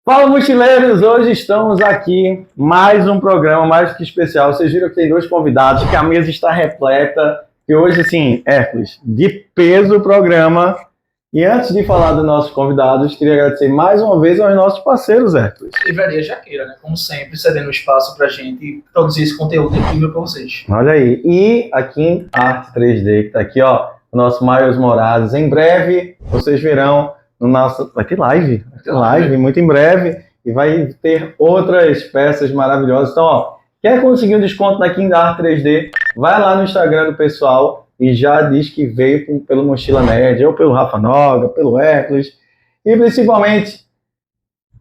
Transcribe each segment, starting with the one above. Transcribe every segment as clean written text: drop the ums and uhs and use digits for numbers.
Fala, mochileiros! Hoje estamos aqui, mais um programa mais que especial. Vocês viram que tem dois convidados, que a mesa está repleta. E hoje, assim, Hércules, de peso o programa. E antes de falar dos nossos convidados, queria agradecer mais uma vez aos nossos parceiros, Hércules. Livraria Jaqueira, né? Como sempre, cedendo espaço pra gente produzir esse conteúdo incrível pra vocês. Olha aí. E aqui em Arte 3D, que tá aqui, ó, o nosso Miles Morales. Em breve, vocês verão no nosso... Vai ter live, muito em breve. E vai ter outras peças maravilhosas. Então, ó, quer conseguir um desconto na King Art 3D? Vai lá no Instagram do pessoal e já diz que veio pelo Mochila Nerd, ou pelo Rafa Noga, pelo Hércules. E principalmente,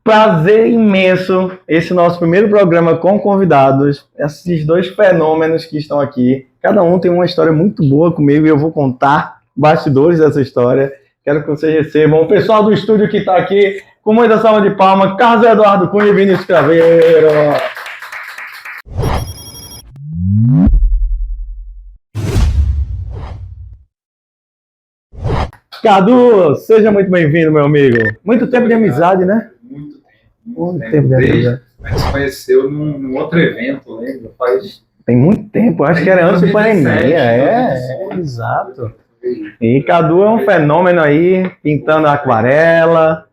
prazer imenso, esse nosso primeiro programa com convidados, esses dois fenômenos que estão aqui. Cada um tem uma história muito boa comigo e eu vou contar bastidores dessa história. Quero que vocês recebam o pessoal do estúdio que está aqui, com muita salva de palmas, Carlos Eduardo Cunha e Vinícius Craveiro. Cadu, seja muito bem-vindo, meu amigo. Muito tempo de amizade, né? Muito tempo de amizade. A gente se conheceu num outro evento, lembra? Tem muito tempo, acho que era antes de pandemia. Exato. E Cadu é um fenômeno aí, pintando aquarela.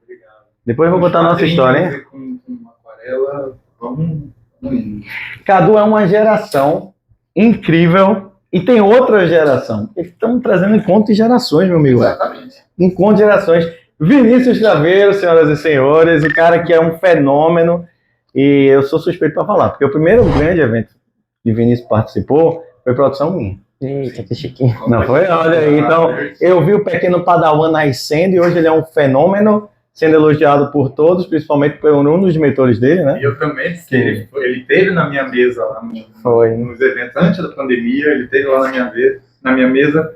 Depois eu vou contar a nossa história, hein? Com aquarela, vamos indo. Cadu é uma geração incrível. E tem outra geração. Estamos trazendo encontro de gerações, meu amigo. Exatamente. Encontro de gerações. Vinícius Craveiro, senhoras e senhores, o cara que é um fenômeno. E eu sou suspeito para falar, porque o primeiro grande evento que Vinícius participou foi produção minha. Eita, que chiquinho. Não foi? Olha aí. Então, eu vi o pequeno Padawan nascendo e hoje ele é um fenômeno, sendo elogiado por todos, principalmente por um dos mentores dele, né? E eu também, porque ele teve na minha mesa lá nos eventos antes da pandemia, ele teve lá na minha mesa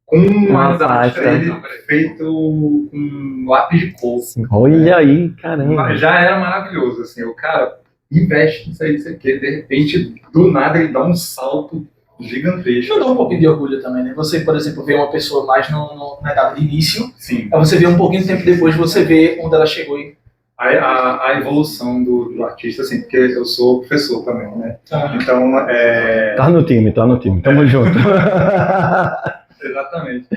com umas artes dele feito com lápis de couro. Olha aí, caramba. Já era maravilhoso, assim, o cara investe nisso aí, de repente, do nada ele dá um salto gigantesco. Não dá um pouquinho de orgulho também, né? Você, por exemplo, vê uma pessoa mais na etapa de início, sim. Aí você vê um pouquinho de tempo depois, você vê onde ela chegou e... A evolução do artista, assim, porque eu sou professor também, né? Então, Tá no time, tamo junto. Exatamente.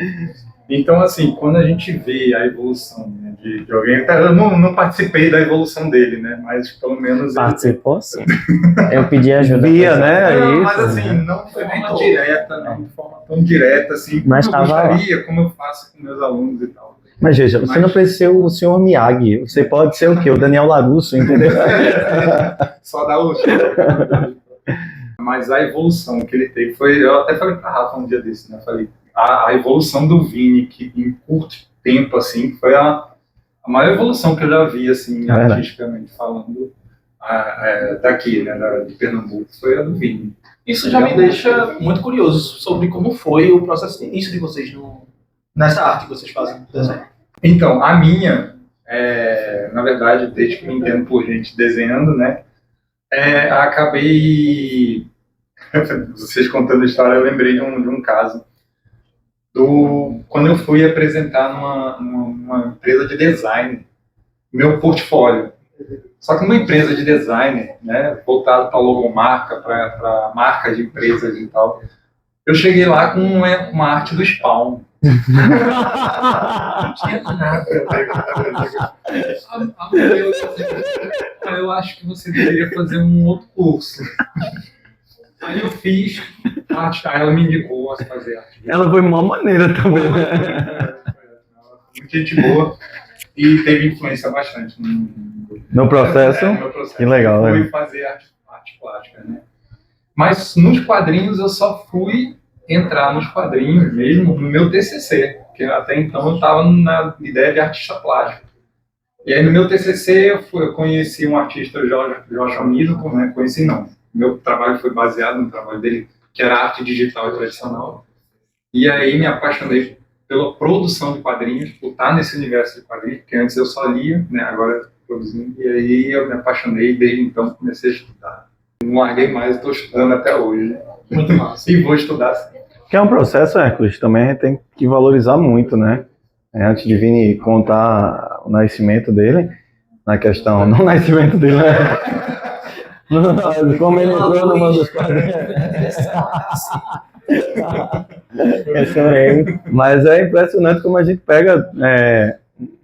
Então, assim, quando a gente vê a evolução, né, de alguém, eu não participei da evolução dele, né? Mas pelo menos participou, sim. Eu pedi ajuda. Via, né? Não, mas assim, não foi de forma direta, não de forma tão direta, assim, mas como eu gostaria, como eu faço com meus alunos e tal. Mas veja, você não precisa ser o senhor Miyagi, você pode ser o quê? O Daniel LaRusso, entendeu? Só dá o Mas a evolução que ele teve foi, eu até falei pra Rafa um dia desse, né? Falei, a evolução do Vini, que em curto tempo, assim, foi a maior evolução que eu já vi, assim, artisticamente falando, daqui, né, de Pernambuco, foi a do Vini. Isso já me deixa muito curioso sobre como foi o processo de início de vocês nessa arte que vocês fazem no desenho. Então, a minha, na verdade, desde que me entendo por gente desenhando, né, acabei, vocês contando a história, eu lembrei de um caso, quando eu fui apresentar numa empresa de design, meu portfólio. Só que numa empresa de design, né, voltado para logomarca, para marca de empresas e tal, eu cheguei lá com uma arte do Spawn. Não tinha nada. A modelo eu acho que você deveria fazer um outro curso. Aí eu fiz arte, aí ela me indicou a fazer arte. Ela foi de uma maneira também. Muita gente boa e teve influência bastante no processo. No processo. Que legal, né? Eu fui fazer arte plástica, né? Mas nos quadrinhos eu só fui entrar nos quadrinhos mesmo no meu TCC, porque até então eu estava na ideia de artista plástico. E aí no meu TCC eu conheci um artista, Jorge Amílcar, né? Conheci não. Meu trabalho foi baseado no trabalho dele, que era arte digital e tradicional. E aí me apaixonei pela produção de quadrinhos, por estar nesse universo de quadrinhos, porque antes eu só lia, né? Agora produzindo. E aí eu me apaixonei e desde então comecei a estudar. Não larguei mais, estou estudando até hoje. Né? Muito massa. E vou estudar sim. Que é um processo, Hércules, também a gente tem que valorizar muito, né? Antes de Vini contar o nascimento dele, na questão, no nascimento dele, né? Como ele entrou no mundo dos quadrinhos. Eu chorei. Mas é impressionante como a gente pega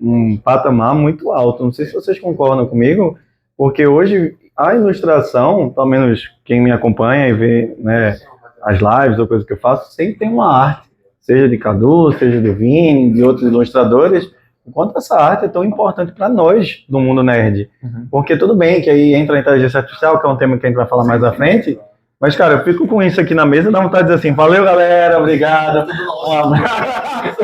um patamar muito alto. Não sei se vocês concordam comigo, porque hoje a ilustração, pelo menos quem me acompanha e vê, né, as lives ou coisa que eu faço, sempre tem uma arte, seja de Cadu, seja do Vini, de outros ilustradores, enquanto essa arte é tão importante para nós do mundo nerd. Porque tudo bem que aí entra a inteligência artificial, que é um tema que a gente vai falar mais à frente, mas, cara, eu fico com isso aqui na mesa e dá vontade de dizer assim, valeu, galera, obrigado, um abraço.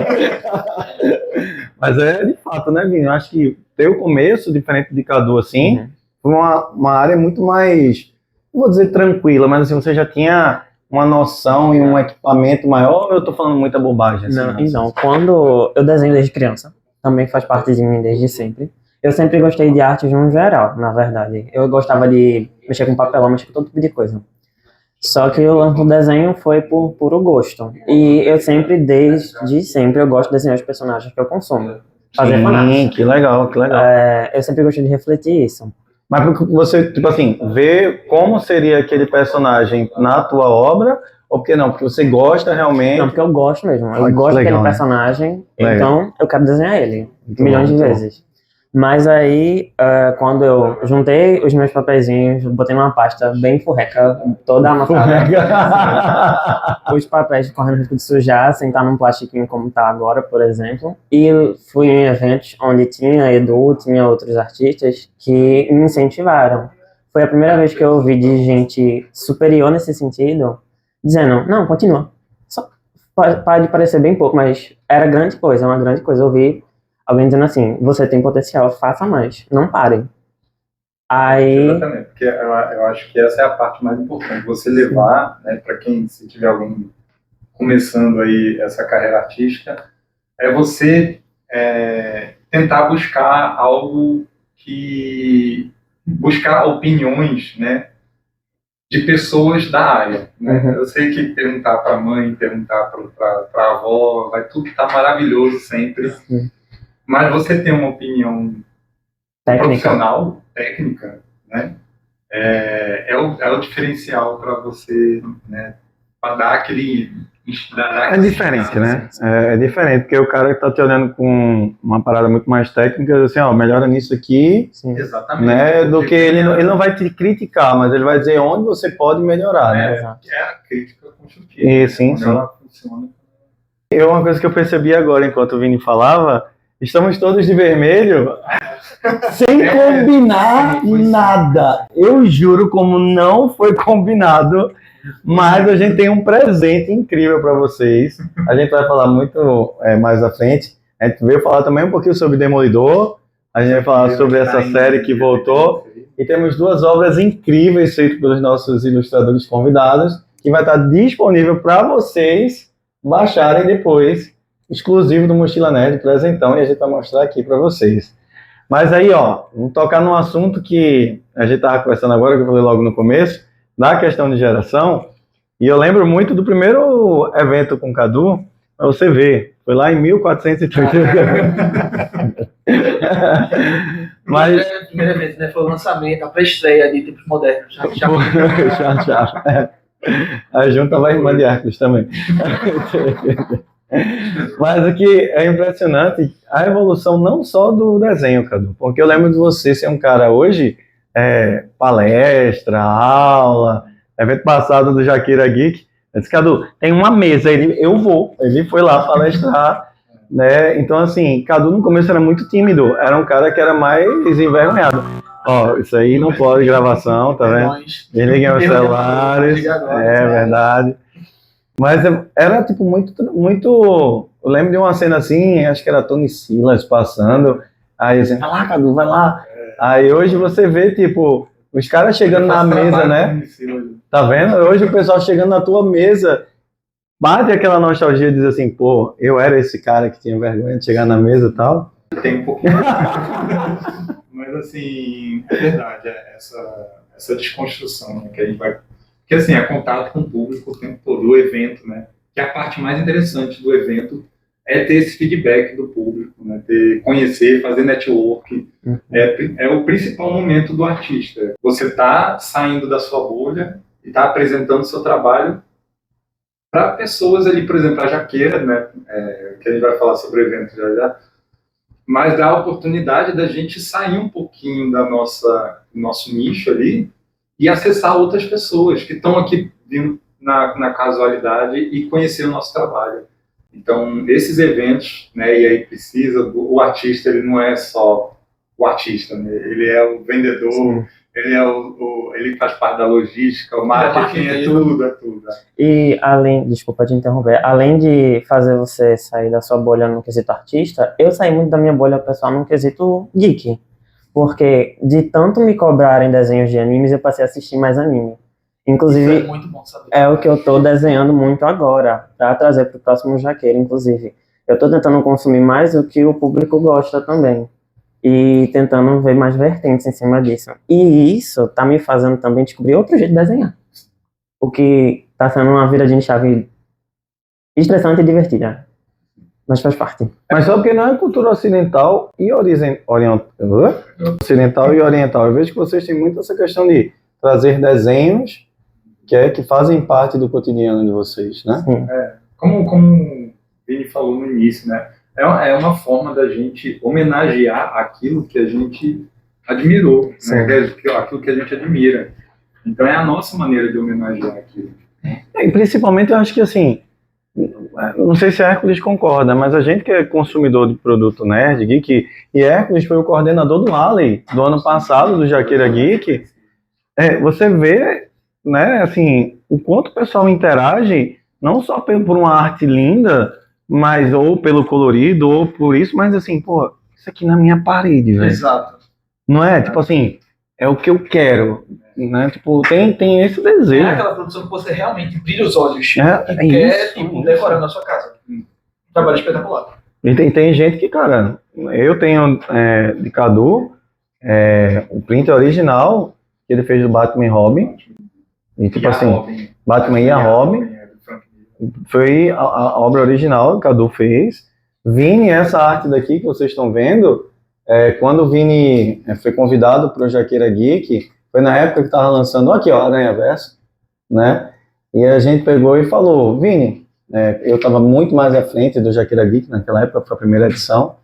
Mas é de fato, né, Vini? Eu acho que teu começo, diferente de Cadu, assim, foi uma área muito mais, não vou dizer tranquila, mas assim, você já tinha uma noção e um equipamento maior, ou eu tô falando muita bobagem? Assim, Não, né? então, quando eu desenho desde criança, também faz parte de mim desde sempre. Eu sempre gostei de artes no geral, na verdade. Eu gostava de mexer com papelão, mexer com todo tipo de coisa. Só que o lance do desenho foi por puro gosto. E eu sempre, desde sempre, eu gosto de desenhar os personagens que eu consumo. Fazer fanart. Sim, que legal, que legal. Eu sempre gostei de refletir isso. Mas porque você, tipo assim, vê como seria aquele personagem na tua obra, ou porque não? Porque você gosta realmente. Não, porque eu gosto mesmo. Eu Olha que gosto legal, daquele né? personagem, Legal. então eu quero desenhar ele. Muito Milhões bom, de muito vezes. Mas aí, quando eu juntei os meus papeizinhos, botei numa pasta bem furreca, toda amassada, os papéis correndo risco de sujar, sentar num plastiquinho como tá agora, por exemplo, e fui em eventos onde tinha Edu, tinha outros artistas que me incentivaram. Foi a primeira vez que eu ouvi de gente superior nesse sentido, dizendo, não, continua. Só pode parecer bem pouco, mas era grande coisa, é uma grande coisa. Eu ouvi alguém dizendo assim, você tem potencial, faça mais, não parem. Aí, Exatamente, porque eu acho que essa é a parte mais importante, você levar, né, para quem, se tiver alguém começando aí essa carreira artística, é você tentar buscar algo buscar opiniões, né, de pessoas da área, né? Eu sei que perguntar para a mãe, perguntar para a avó, vai tudo estar maravilhoso sempre, mas você tem uma opinião profissional, técnica, né? É o diferencial para você, né? Para dar aquele. É diferente, né? É diferente, porque o cara que tá te olhando com uma parada muito mais técnica, assim, ó, melhora nisso aqui, Exatamente. né? Do que ele não vai te criticar, mas ele vai dizer onde você pode melhorar, né? É a crítica construtiva. E, sim, sim. Ela funciona. Uma coisa que eu percebi agora, enquanto o Vini falava, estamos todos de vermelho, sem combinar nada. Eu juro como não foi combinado, mas a gente tem um presente incrível para vocês. A gente vai falar muito mais à frente. A gente veio falar também um pouquinho sobre Demolidor, a gente vai falar sobre essa série que voltou, e temos duas obras incríveis feitas pelos nossos ilustradores convidados, que vai estar disponível para vocês baixarem depois, exclusivo do Mochila Nerd, presentão, e a gente vai mostrar aqui para vocês. Mas aí, ó, vamos tocar num assunto que a gente estava conversando agora, que eu falei logo no começo, da questão de geração, e eu lembro muito do primeiro evento com o Cadu, para você ver, foi lá em 1430. Mas... O primeiro evento, né, foi o lançamento, a pré-estreia de Tempos Modernos. Já. A junta vai irmã de Hércules também. Mas o que é impressionante, a evolução não só do desenho, Cadu, porque eu lembro de você ser um cara hoje, palestra, aula, evento passado do Jaqueira Geek, eu disse, Cadu, tem uma mesa, ele foi lá palestrar, né? Então assim, Cadu no começo era muito tímido, era um cara que era mais envergonhado. Ó, isso aí não pode gravação, tá vendo? Desliguem os celulares, verdade. Mas era, tipo, muito... Eu lembro de uma cena assim, acho que era Tony Silas passando, aí assim, vai lá, Cadu, vai lá. Aí hoje você vê, tipo, os caras chegando na mesa, né? Tá vendo? Hoje o pessoal chegando na tua mesa, bate aquela nostalgia e diz assim, pô, eu era esse cara que tinha vergonha de chegar na mesa e tal. Tem um pouquinho. Mas, assim, é verdade, essa desconstrução, né, que a gente vai... Porque, assim, é contato com o público o tempo todo, o evento, né? Que é a parte mais interessante do evento, é ter esse feedback do público, né? Conhecer, fazer network. É o principal momento do artista. Você está saindo da sua bolha e está apresentando o seu trabalho para pessoas ali, por exemplo, a Jaqueira, né? Que a gente vai falar sobre o evento já já, mas dá a oportunidade da gente sair um pouquinho do nosso nicho ali e acessar outras pessoas que estão aqui vindo na casualidade e conhecer o nosso trabalho. Então, esses eventos, né, e aí o artista, ele não é só o artista, né? Ele é o vendedor, Sim. ele faz parte da logística, o marketing, é tudo. E desculpa te interromper, além de fazer você sair da sua bolha no quesito artista, eu saí muito da minha bolha pessoal no quesito geek. Porque de tanto me cobrarem desenhos de animes, eu passei a assistir mais anime. Inclusive, Isso é muito bom saber. é o que eu tô desenhando muito agora, para trazer pro próximo Jaqueira, inclusive. Eu tô tentando consumir mais o que o público gosta também. E tentando ver mais vertentes em cima disso. E isso tá me fazendo também descobrir outro jeito de desenhar. O que tá sendo uma virada de chave estressante e divertida. Mas faz parte. Mas só porque não é cultura ocidental e ocidental e oriental. Eu vejo que vocês têm muito essa questão de trazer desenhos que fazem parte do cotidiano de vocês, né? Como o Vini falou no início, né? É uma forma da gente homenagear aquilo que a gente admirou, né? Aquilo que a gente admira. Então é a nossa maneira de homenagear aquilo. E principalmente eu acho que assim, não sei se a Hércules concorda, mas a gente que é consumidor de produto nerd, geek, e Hércules foi o coordenador do Alley do ano passado, do Jaqueira Geek, você vê, né, assim, o quanto o pessoal interage, não só por uma arte linda, mas ou pelo colorido, ou por isso, mas assim, pô, isso aqui na minha parede, velho. Exato. Não é? Tipo assim, é o que eu quero, né? Tipo, tem esse desejo. É aquela produção que você realmente brilha os olhos e quer, isso, tipo, decorar na sua casa. Trabalho espetacular. E tem gente que, cara, eu tenho de Cadu o print original que ele fez do Batman e Robin. E tipo assim, Batman e a Robin. Foi a obra original que o Cadu fez. Vini, essa arte daqui que vocês estão vendo, quando o Vini foi convidado para o Jaqueira Geek, foi na época que estava lançando, aqui ó, Aranha Verso, né? E a gente pegou e falou, Vini, eu estava muito mais à frente do Jaqueira Geek naquela época, foi a primeira edição.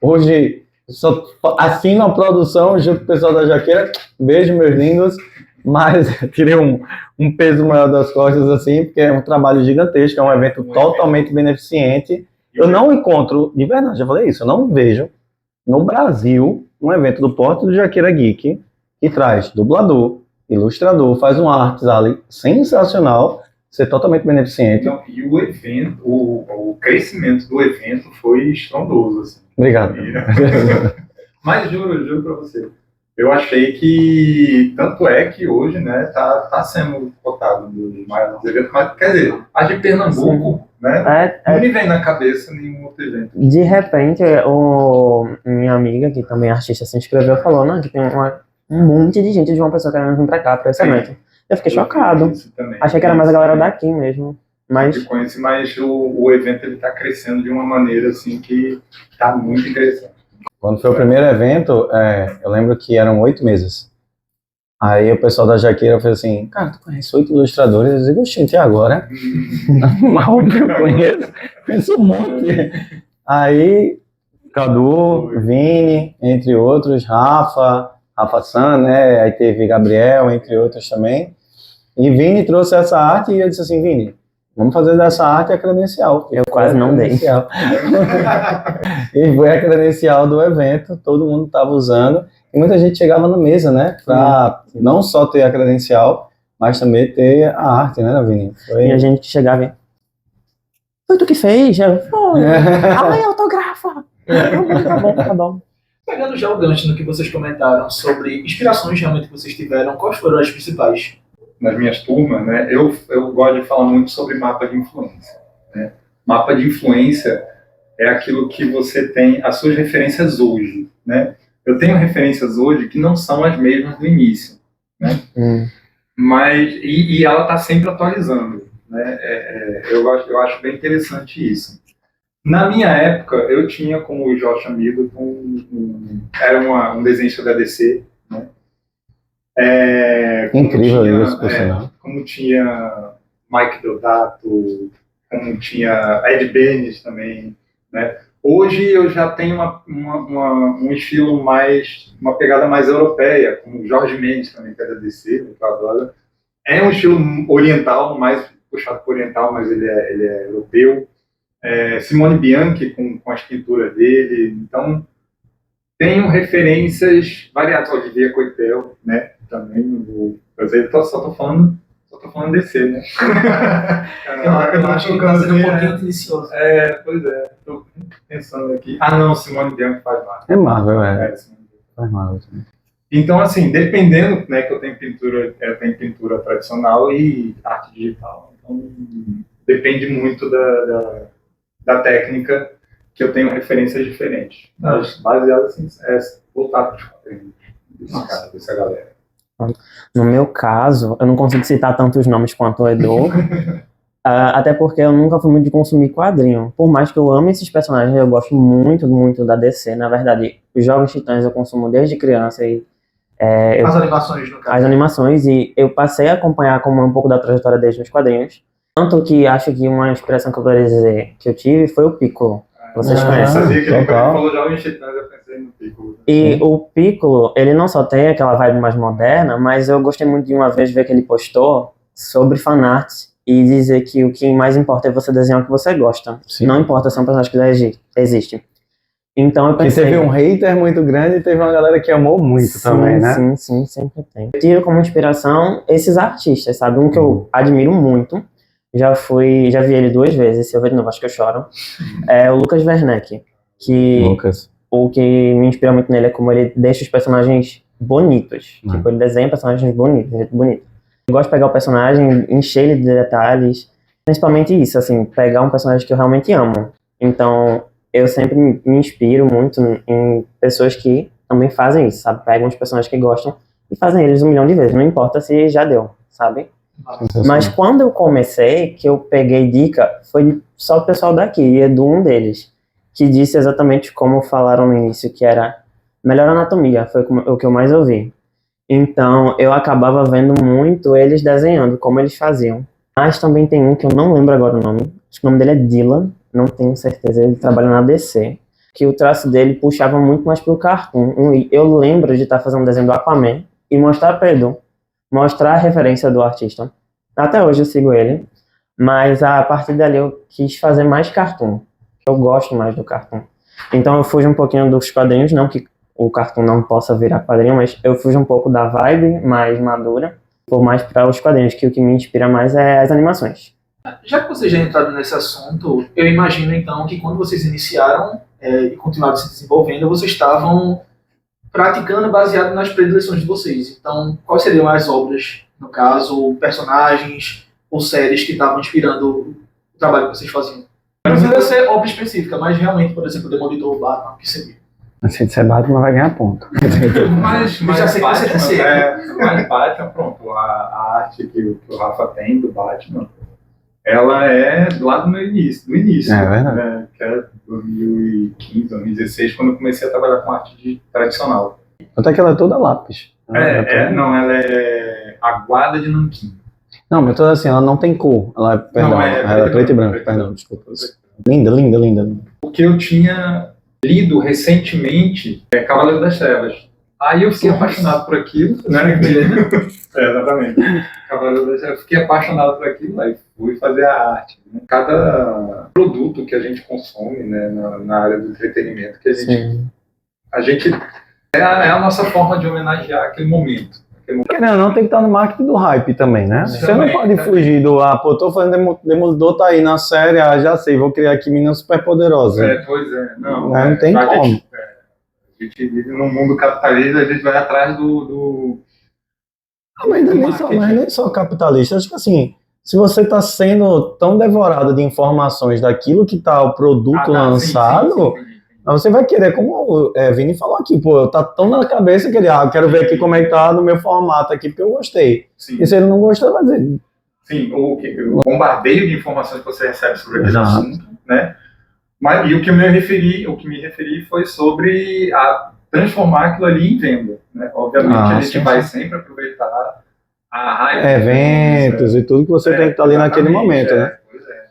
Hoje, só assino a produção junto com o pessoal da Jaqueira, beijo meus lindos, mas tirei um peso maior das costas assim, porque é um trabalho gigantesco, é um evento totalmente beneficente. Eu não encontro, de verdade, já falei isso, eu não vejo no Brasil um evento do porte do Jaqueira Geek que traz dublador, ilustrador, faz um artes ali sensacional, ser totalmente beneficente. Então, e o evento, o crescimento do evento foi estrondoso. Assim. Obrigado. Mas juro pra você, eu achei que, tanto é que hoje, né, tá sendo cotado dos maiores eventos, mas, quer dizer, a de Pernambuco, né, não me vem na cabeça nenhum outro evento. De repente, minha amiga, que também é artista, se inscreveu e falou, não, que tem um monte de gente de uma pessoa querendo vir pra cá, pra esse evento. Eu fiquei chocado. Achei que era mais a galera daqui mesmo. Mas eu conheci, mas o evento ele tá crescendo de uma maneira assim que tá muito interessante. Quando foi o primeiro evento, eu lembro que eram 8 mesas. Aí o pessoal da Jaqueira fez assim, cara, tu conhece 8 ilustradores? Eu digo, gente, e agora? Mas óbvio, eu conheço um monte. Aí, Cadu, Vini, entre outros, Rafa San, né? Aí teve Gabriel, entre outros também. E Vini trouxe essa arte e eu disse assim, Vini, vamos fazer dessa arte a credencial. Eu quase não dei. E foi a credencial do evento, todo mundo estava usando. E muita gente chegava na mesa, né? Pra não só ter a credencial, mas também ter a arte, né, Vini? E a gente que chegava e... Foi tu que fez? Foi. Ai, autografa! Tá bom. Pegando já o gancho no que vocês comentaram sobre inspirações realmente que vocês tiveram, quais foram as principais? Nas minhas turmas, né, eu gosto de falar muito sobre mapa de influência. Né? Mapa de influência é aquilo que você tem, as suas referências hoje. Né? Eu tenho referências hoje que não são as mesmas do início. Né? Mas, e ela está sempre atualizando. Né? Eu acho bem interessante isso. Na minha época, eu tinha como o Josh amigo, era um desenho da DC, né? Incrível isso, por sinal. Como tinha Mike Deodato, como tinha Ed Benes também, né? Hoje eu já tenho um estilo mais, uma pegada mais europeia, como o Jorge Mendes também, que é da DC, que eu adoro. É um estilo oriental, mais puxado para oriental, mas ele é europeu. Simone Bianchi com as pinturas dele. Então, tenho referências variadas. Olivier Coitel, né? Também não vou fazer. Só tô falando DC, né? Eu acho que ele tá sendo um pouquinho delicioso. Pois é. Tô pensando aqui. Ah, não, Simone Bianchi faz Marvel. É Marvel, Faz Marvel também. Então, assim, dependendo, né, que eu tenho pintura tradicional e arte digital. Então, depende muito da técnica, que eu tenho referências diferentes. Mas baseado assim, voltado para os quadrinhos dessa galera. No meu caso, eu não consigo citar tantos nomes quanto o Edu, até porque eu nunca fui muito de consumir quadrinho. Por mais que eu ame esses personagens, eu gosto muito, muito da DC. Na verdade, os Jovens Titãs eu consumo desde criança e as animações, no caso. As animações, e eu passei a acompanhar como um pouco da trajetória deles nos quadrinhos. Tanto que acho que uma inspiração que eu poderia dizer que eu tive foi o Piccolo. Vocês conhecem? Sabia que ele falou Jovens Titãs, eu pensei no Piccolo. E o Piccolo, ele não só tem aquela vibe mais moderna, mas eu gostei muito de uma vez ver que ele postou sobre fanart e dizer que o que mais importa é você desenhar o que você gosta. Sim. Não importa se é um personagem que já existe. Então eu pensei... E teve um hater muito grande e teve uma galera que amou muito também, né? Sim, sempre tem. Eu tiro como inspiração esses artistas, sabe? Um que eu admiro muito, já vi ele 2 vezes, se eu ver de novo acho que eu choro, é o Lucas Werneck, o que me inspira muito nele é como ele deixa os personagens bonitos, tipo, ele desenha personagens bonitos, muito bonito. Eu gosto de pegar o personagem, encher ele de detalhes, principalmente isso, assim, pegar um personagem que eu realmente amo. Então, eu sempre me inspiro muito em pessoas que também fazem isso, sabe? Pegam os personagens que gostam e fazem eles 1 milhão de vezes, não importa se já deu, sabe? Mas quando eu comecei, que eu peguei dica, foi só o pessoal daqui, e Edu, um deles, que disse exatamente como falaram no início, que era melhor anatomia, foi o que eu mais ouvi. Então, eu acabava vendo muito eles desenhando, como eles faziam. Mas também tem um que eu não lembro agora o nome, acho que o nome dele é Dylan, não tenho certeza, ele trabalha na DC, que o traço dele puxava muito mais pro cartoon. Eu lembro de estar fazendo um desenho do Aquaman e mostrar para Edu, mostrar a referência do artista. Até hoje eu sigo ele, mas a partir dali eu quis fazer mais cartoon. Eu gosto mais do cartoon. Então eu fujo um pouquinho dos quadrinhos, não que o cartoon não possa virar quadrinho, mas eu fujo um pouco da vibe mais madura, por mais para os quadrinhos, que o que me inspira mais é as animações. Já que vocês já entraram nesse assunto, eu imagino então que quando vocês iniciaram e continuaram se desenvolvendo, vocês estavam praticando baseado nas predileções de vocês. Então, quais seriam as obras, no caso, personagens ou séries que estavam inspirando o trabalho que vocês faziam? Não precisa ser obra específica, mas realmente, por exemplo, Demolidor, Batman, o que seria? Se disser Batman, vai ganhar ponto. Mas já sei que você quer ser. Mas Batman, pronto, a arte que o Rafa tem do Batman, ela é lá do início. É verdade. Né, que era 2015, 2016, quando eu comecei a trabalhar com arte tradicional. Até que ela é toda lápis. Não, ela é aguada de nanquim. Não, mas toda assim, ela não tem cor. Ela é preto e branco. Perdão, desculpa. Linda. O que eu tinha lido recentemente é Cavaleiro das Trevas. Aí eu fiquei apaixonado por aquilo, né? Exatamente. Cavaleiro das Trevas. Fiquei apaixonado por aquilo, aí fui fazer a arte. Né? Cada produto que a gente consome, né, na área do entretenimento, que a gente é a nossa forma de homenagear aquele momento. Não, tem que estar no marketing do hype também, né? Você não pode fugir do, tô fazendo Demolidor, tá aí na série, já sei, vou criar aqui menina super poderosa. Pois é. Não tem como. A gente vive num mundo capitalista, a gente vai atrás do mas nem só capitalista, acho que assim, se você está sendo tão devorado de informações daquilo que está o produto lançado, sim. Você vai querer, como o Vini falou aqui, tá tão na cabeça que ele, eu quero ver aqui como é que tá no meu formato aqui, porque eu gostei. Sim. E se ele não gostou, vai dizer... Sim, o bombardeio de informações que você recebe sobre aquele assunto, né? Mas, e o que me referi foi sobre transformar aquilo ali em venda, né? Obviamente a gente vai sempre aproveitar a raiva, eventos e tudo que você tem que estar ali naquele momento, né? Pois é.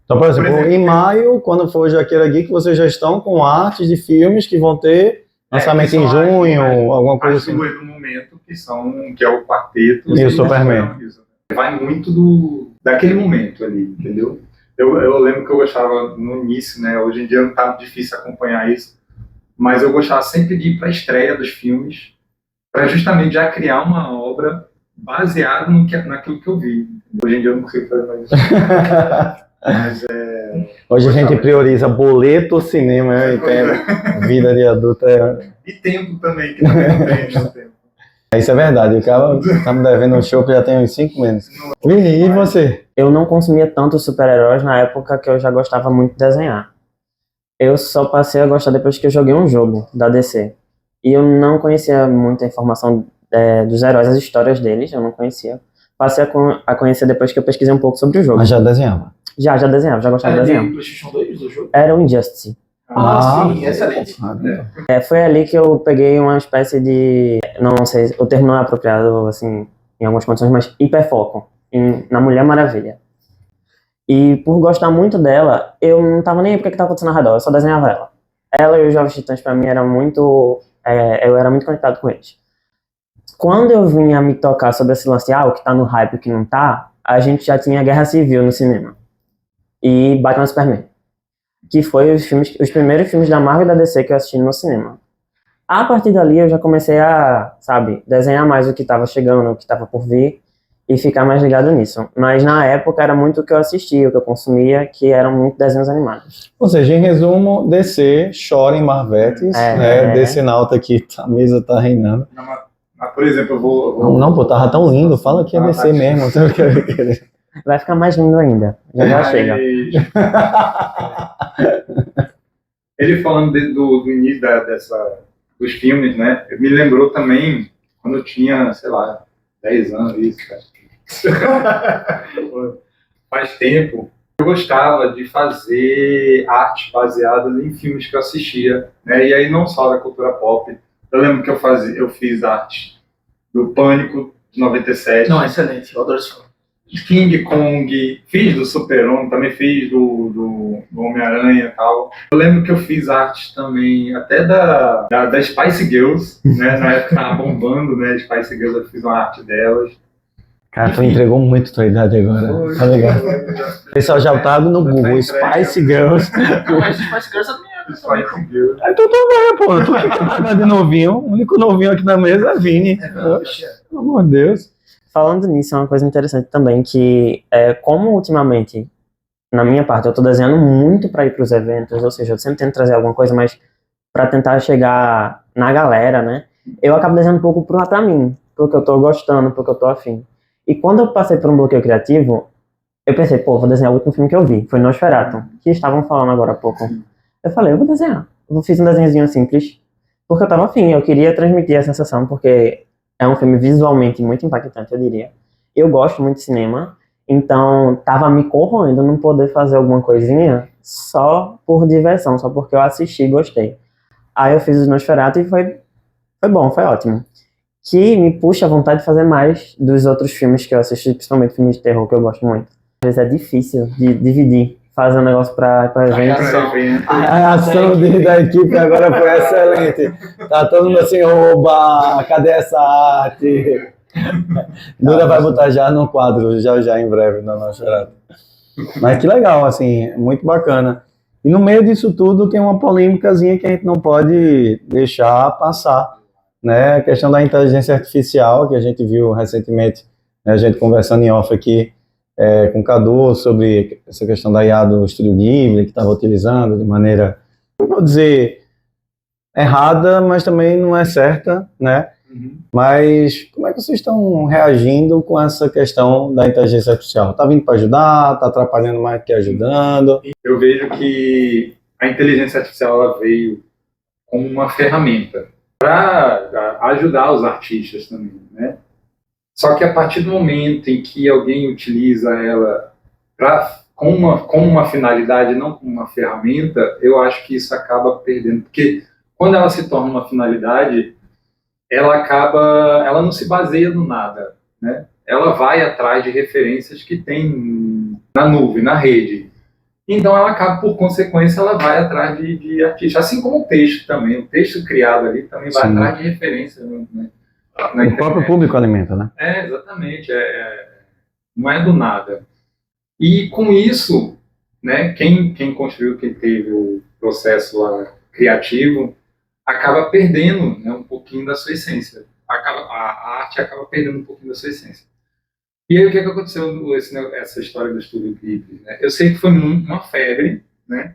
Então, por exemplo, em maio, quando for o Jaqueira Geek, vocês já estão com artes de filmes que vão ter lançamento em junho, alguma coisa assim. As duas do momento, que é o Quarteto e o Superman. Vai muito daquele momento ali, entendeu? Eu lembro que eu gostava no início, né? Hoje em dia não tá difícil acompanhar isso, mas eu gostava sempre de ir para a estreia dos filmes, para justamente já criar uma obra baseada naquilo que eu vi. Hoje em dia eu não consigo fazer mais isso. Mas hoje a gente prioriza boleto, cinema, eu entendo. Vida de adulto E tempo também, que também não tem tempo. Isso é verdade, o cara tá me devendo um show que já tem uns 5 meses. Vini, e você? Eu não consumia tanto super-heróis na época que eu já gostava muito de desenhar. Eu só passei a gostar depois que eu joguei um jogo da DC. E eu não conhecia muita informação dos heróis, as histórias deles, eu não conhecia. Passei a conhecer depois que eu pesquisei um pouco sobre o jogo. Mas já desenhava? Já desenhava, já gostava de desenhar. PlayStation 2 do jogo? Era o Injustice. Sim, excelente. Foi ali que eu peguei uma espécie de, não sei, o termo não é apropriado, assim, em algumas condições, mas hiperfoco na Mulher Maravilha. E por gostar muito dela, eu não tava nem aí porque que tava acontecendo ao redor, eu só desenhava ela. Ela e os Jovens Titãs, pra mim, eu era muito conectado com eles. Quando eu vinha me tocar sobre esse lance, o que tá no hype e o que não tá, a gente já tinha Guerra Civil no cinema. E Batman Superman. Que foi os primeiros filmes da Marvel e da DC que eu assisti no cinema. A partir dali eu já comecei a, desenhar mais o que estava chegando, o que estava por vir e ficar mais ligado nisso. Mas na época era muito o que eu assistia, o que eu consumia, que eram muito desenhos animados. Ou seja, em resumo, DC chora em Marvetes, DC Nauta aqui, a mesa tá reinando. Por exemplo, eu vou... Não, pô, tava tão lindo, fala que é DC mesmo. Vai ficar mais lindo ainda, já chega. Ele falando do início dos filmes, né? Me lembrou também quando eu tinha, sei lá, 10 anos, isso, cara. Faz tempo. Eu gostava de fazer arte baseada em filmes que eu assistia, né? E aí não só da cultura pop. Eu lembro que eu fiz arte do Pânico, de 97. Não, excelente, eu adoro esse filme. King Kong, fiz do Super-Homem, também fiz do Homem-Aranha e tal. Eu lembro que eu fiz arte também, até da Spice Girls, né? Na época tava bombando, né? Spice Girls, eu fiz uma arte delas. Cara, tu entregou muito tua idade agora, tá ligado? O pessoal já tá no Google, Spice Girls. Não, mas Spice Girls é minha. Spice Girls. Aí tu também, pô, tu que tá de novinho, o único novinho aqui na mesa é Vini. Oxe, pelo amor de Deus. Falando nisso, é uma coisa interessante também, que como ultimamente, na minha parte, eu tô desenhando muito para ir pros eventos, ou seja, eu sempre tento trazer alguma coisa, mas para tentar chegar na galera, né? Eu acabo desenhando um pouco pra mim, porque eu tô gostando, porque eu tô afim. E quando eu passei por um bloqueio criativo, eu pensei, vou desenhar o último filme que eu vi, foi Nosferatu, que estavam falando agora há pouco. Eu falei, eu vou desenhar. Eu fiz um desenhozinho simples, porque eu tava afim, eu queria transmitir a sensação, porque é um filme visualmente muito impactante, eu diria. Eu gosto muito de cinema, então tava me corroendo não poder fazer alguma coisinha só por diversão, só porque eu assisti e gostei. Aí eu fiz o Nosferatu e foi bom, foi ótimo. Que me puxa a vontade de fazer mais dos outros filmes que eu assisti, principalmente filmes de terror, que eu gosto muito. Às vezes é difícil de dividir, fazer um negócio pra evento. A ação da equipe agora foi excelente. Tá todo mundo assim, oba, cadê essa arte? Duda vai botar já no quadro, já em breve, na nossa. Mas que legal, assim, muito bacana. E no meio disso tudo tem uma polêmicazinha que a gente não pode deixar passar, né? A questão da inteligência artificial, que a gente viu recentemente, né, a gente conversando em off aqui, com o Cadu sobre essa questão da IA do Estúdio Ghibli, que estava utilizando de maneira, não vou dizer errada, mas também não é certa, né? Mas como é que vocês estão reagindo com essa questão da inteligência artificial? Está vindo para ajudar? Está atrapalhando mais do que ajudando? Eu vejo que a inteligência artificial ela veio como uma ferramenta para ajudar os artistas também, né? Só que a partir do momento em que alguém utiliza ela para com uma finalidade, não com uma ferramenta, eu acho que isso acaba perdendo. Porque quando ela se torna uma finalidade, ela não se baseia no nada, né? Ela vai atrás de referências que tem na nuvem, na rede. Então ela acaba, por consequência, ela vai atrás de artistas, assim como o texto também. O texto criado ali também vai atrás de referências, né? O próprio público alimenta, né? Exatamente. Não é do nada. E com isso, né, quem construiu, quem teve o processo lá criativo, acaba perdendo, né, um pouquinho da sua essência. A arte acaba perdendo um pouquinho da sua essência. E aí o que aconteceu essa história do estúdio Ghibli, né? Eu sei que foi uma febre, né?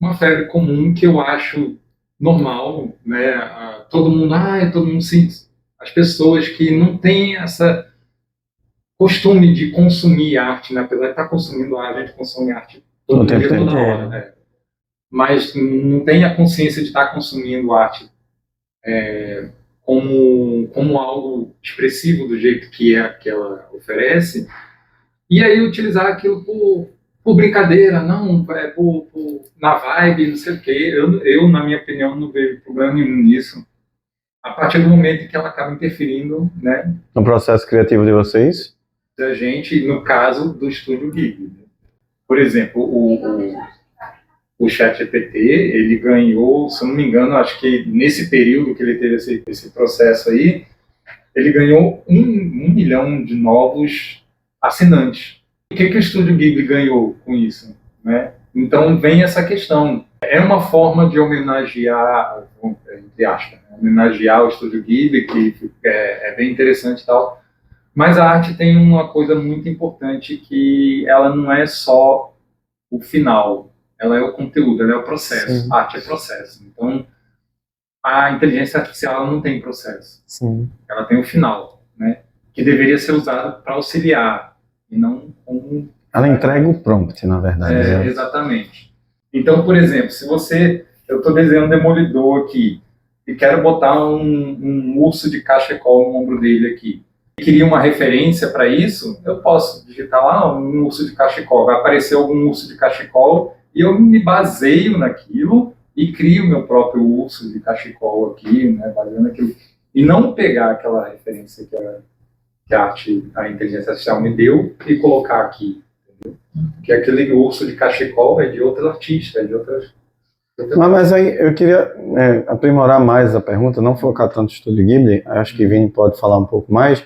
Uma febre comum que eu acho normal, né? Todo mundo, sim. As pessoas que não têm essa costume de consumir arte, né? Apesar de estar consumindo arte, a gente consome arte todo dia, toda hora, né? Mas não tem a consciência de estar consumindo arte como algo expressivo do jeito que ela oferece, e aí utilizar aquilo por brincadeira, não, na vibe, não sei o quê. Eu, na minha opinião, não vejo problema nenhum nisso, a partir do momento que ela acaba interferindo, né, no processo criativo de vocês? Da gente, no caso do Estúdio Ghibli. Por exemplo, o ChatGPT, ele ganhou, se eu não me engano, acho que nesse período que ele teve esse processo aí, ele ganhou 1 milhão de novos assinantes. O que o Estúdio Ghibli ganhou com isso, né? Então vem essa questão. É uma forma de homenagear, entre aspas, né? Homenagear o Estúdio Ghibli, que é bem interessante e tal. Mas a arte tem uma coisa muito importante, que ela não é só o final, ela é o conteúdo, ela é o processo. Sim. A arte é processo. Então, a inteligência artificial ela não tem processo. Sim. Ela tem o final, né? Que deveria ser usado para auxiliar, e não como... Ela entrega o prompt, na verdade. Né? Exatamente. Então, por exemplo, eu estou desenhando um demolidor aqui, e quero botar um urso de cachecol no ombro dele aqui, e queria uma referência para isso, eu posso digitar lá um urso de cachecol, vai aparecer algum urso de cachecol, e eu me baseio naquilo e crio meu próprio urso de cachecol aqui, né, baseando naquilo. E não pegar aquela referência que a inteligência artificial me deu e colocar aqui. Entendeu? Porque aquele urso de cachecol é de outro artista, é de outras... Mas aí eu queria aprimorar mais a pergunta, não focar tanto no Estúdio Ghibli, acho que Vini pode falar um pouco mais,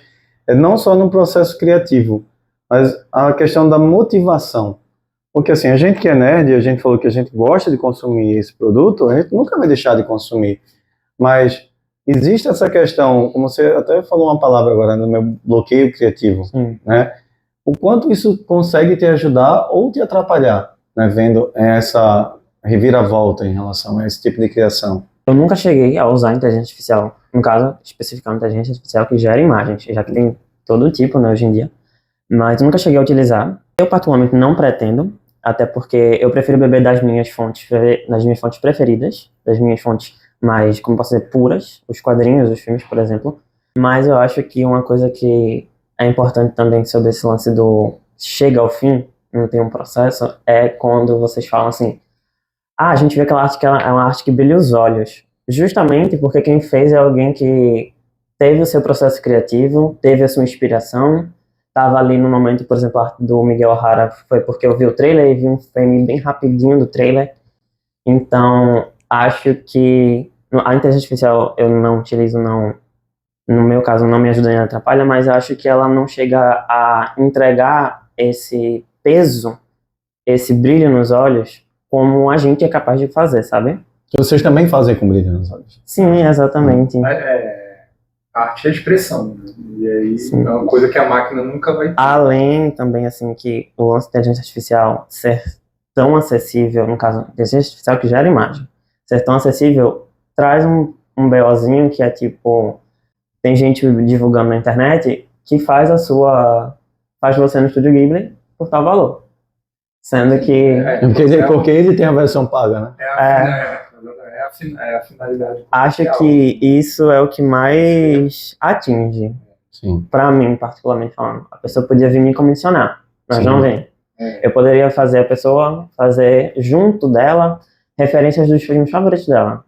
não só no processo criativo, mas a questão da motivação. Porque assim, a gente que é nerd, a gente falou que a gente gosta de consumir esse produto, a gente nunca vai deixar de consumir. Mas existe essa questão, como você até falou uma palavra agora, no meu bloqueio criativo, né? O quanto isso consegue te ajudar ou te atrapalhar, né? Vendo essa reviravolta em relação a esse tipo de criação. Eu nunca cheguei a usar inteligência artificial, no caso, especificamente inteligência artificial que gera imagens, já que tem todo tipo, né, hoje em dia. Mas eu nunca cheguei a utilizar. Eu, particularmente, não pretendo, até porque eu prefiro beber das minhas fontes preferidas, das minhas fontes mais, como posso dizer, puras, os quadrinhos, os filmes, por exemplo. Mas eu acho que uma coisa que é importante também sobre esse lance do chega ao fim, não tem um processo, é quando vocês falam assim, a gente vê aquela arte que ela é uma arte que brilha os olhos. Justamente porque quem fez é alguém que teve o seu processo criativo, teve a sua inspiração, estava ali no momento, por exemplo, a arte do Miguel O'Hara foi porque eu vi o trailer e vi um frame bem rapidinho do trailer. Então, acho que a inteligência artificial eu não utilizo, não, no meu caso não me ajuda nem atrapalha, mas acho que ela não chega a entregar esse peso, esse brilho nos olhos, como a gente é capaz de fazer, sabe? Que vocês também fazem com brilho nos olhos. Sim, exatamente. Arte é expressão, né? E aí Sim. é uma coisa que a máquina nunca vai ter. Além também, assim, que o lance da inteligência artificial ser tão acessível, no caso, a inteligência artificial que gera imagem, ser tão acessível, traz um BOzinho que é tipo, tem gente divulgando na internet que faz você no Estúdio Ghibli por tal valor. Sendo que... Porque ele tem a versão paga, né? É a finalidade. Acho que isso é o que mais atinge. Sim. Pra mim, particularmente falando. A pessoa podia vir me comissionar, mas Sim. não vem. Eu poderia fazer a pessoa fazer junto dela referências dos filmes favoritos dela.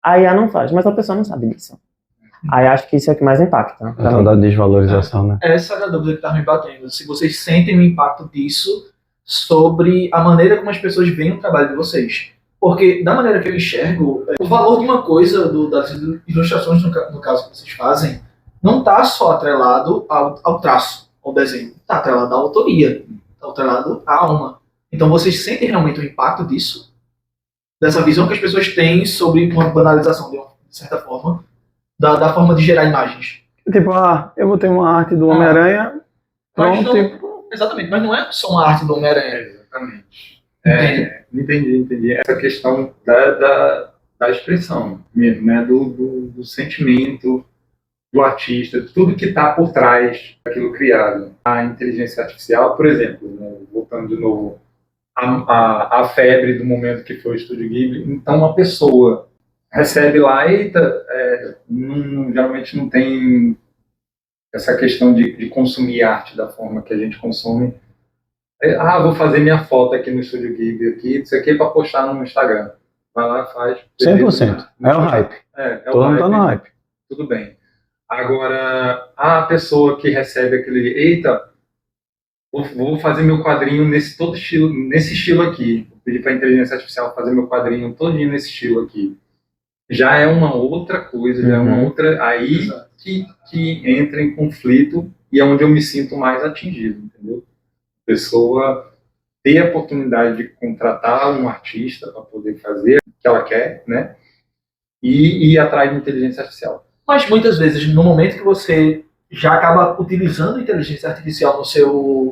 A IA não faz, mas a pessoa não sabe disso. Aí acho que isso é o que mais impacta. A tal da desvalorização, né? Essa era a dúvida que estava me batendo. Se vocês sentem o impacto disso sobre a maneira como as pessoas veem o trabalho de vocês. Porque, da maneira que eu enxergo, o valor de uma coisa, das ilustrações, no caso que vocês fazem, não está só atrelado ao traço, ao desenho. Está atrelado à autoria, está atrelado à alma. Então, vocês sentem realmente o impacto disso? Dessa visão que as pessoas têm sobre uma banalização, de certa forma, da forma de gerar imagens. Tipo, eu vou ter uma arte do Homem-Aranha, Mas pronto, não, exatamente, mas não é só uma arte do Homem-Aranha. Exatamente. Entende? Entendi. Essa questão da expressão mesmo, né? Do sentimento do artista, tudo que está por trás daquilo criado. A inteligência artificial, por exemplo, né? Voltando de novo, a febre do momento que foi o Estúdio Ghibli, então uma pessoa recebe lá, geralmente não tem essa questão de consumir arte da forma que a gente consome. Vou fazer minha foto aqui no Estúdio Ghibli, isso aqui para postar no Instagram. Vai lá, faz. 100%. É o hype. Todo mundo tá no hype. Tudo bem. Agora, a pessoa que recebe aquele, vou fazer meu quadrinho nesse estilo aqui. Vou pedir para a inteligência artificial fazer meu quadrinho todinho nesse estilo aqui. Já é uma outra coisa, já é uma outra. Aí que entra em conflito e é onde eu me sinto mais atingido, entendeu? A pessoa ter a oportunidade de contratar um artista para poder fazer o que ela quer, né? E ir atrás de inteligência artificial. Mas muitas vezes, no momento que você já acaba utilizando a inteligência artificial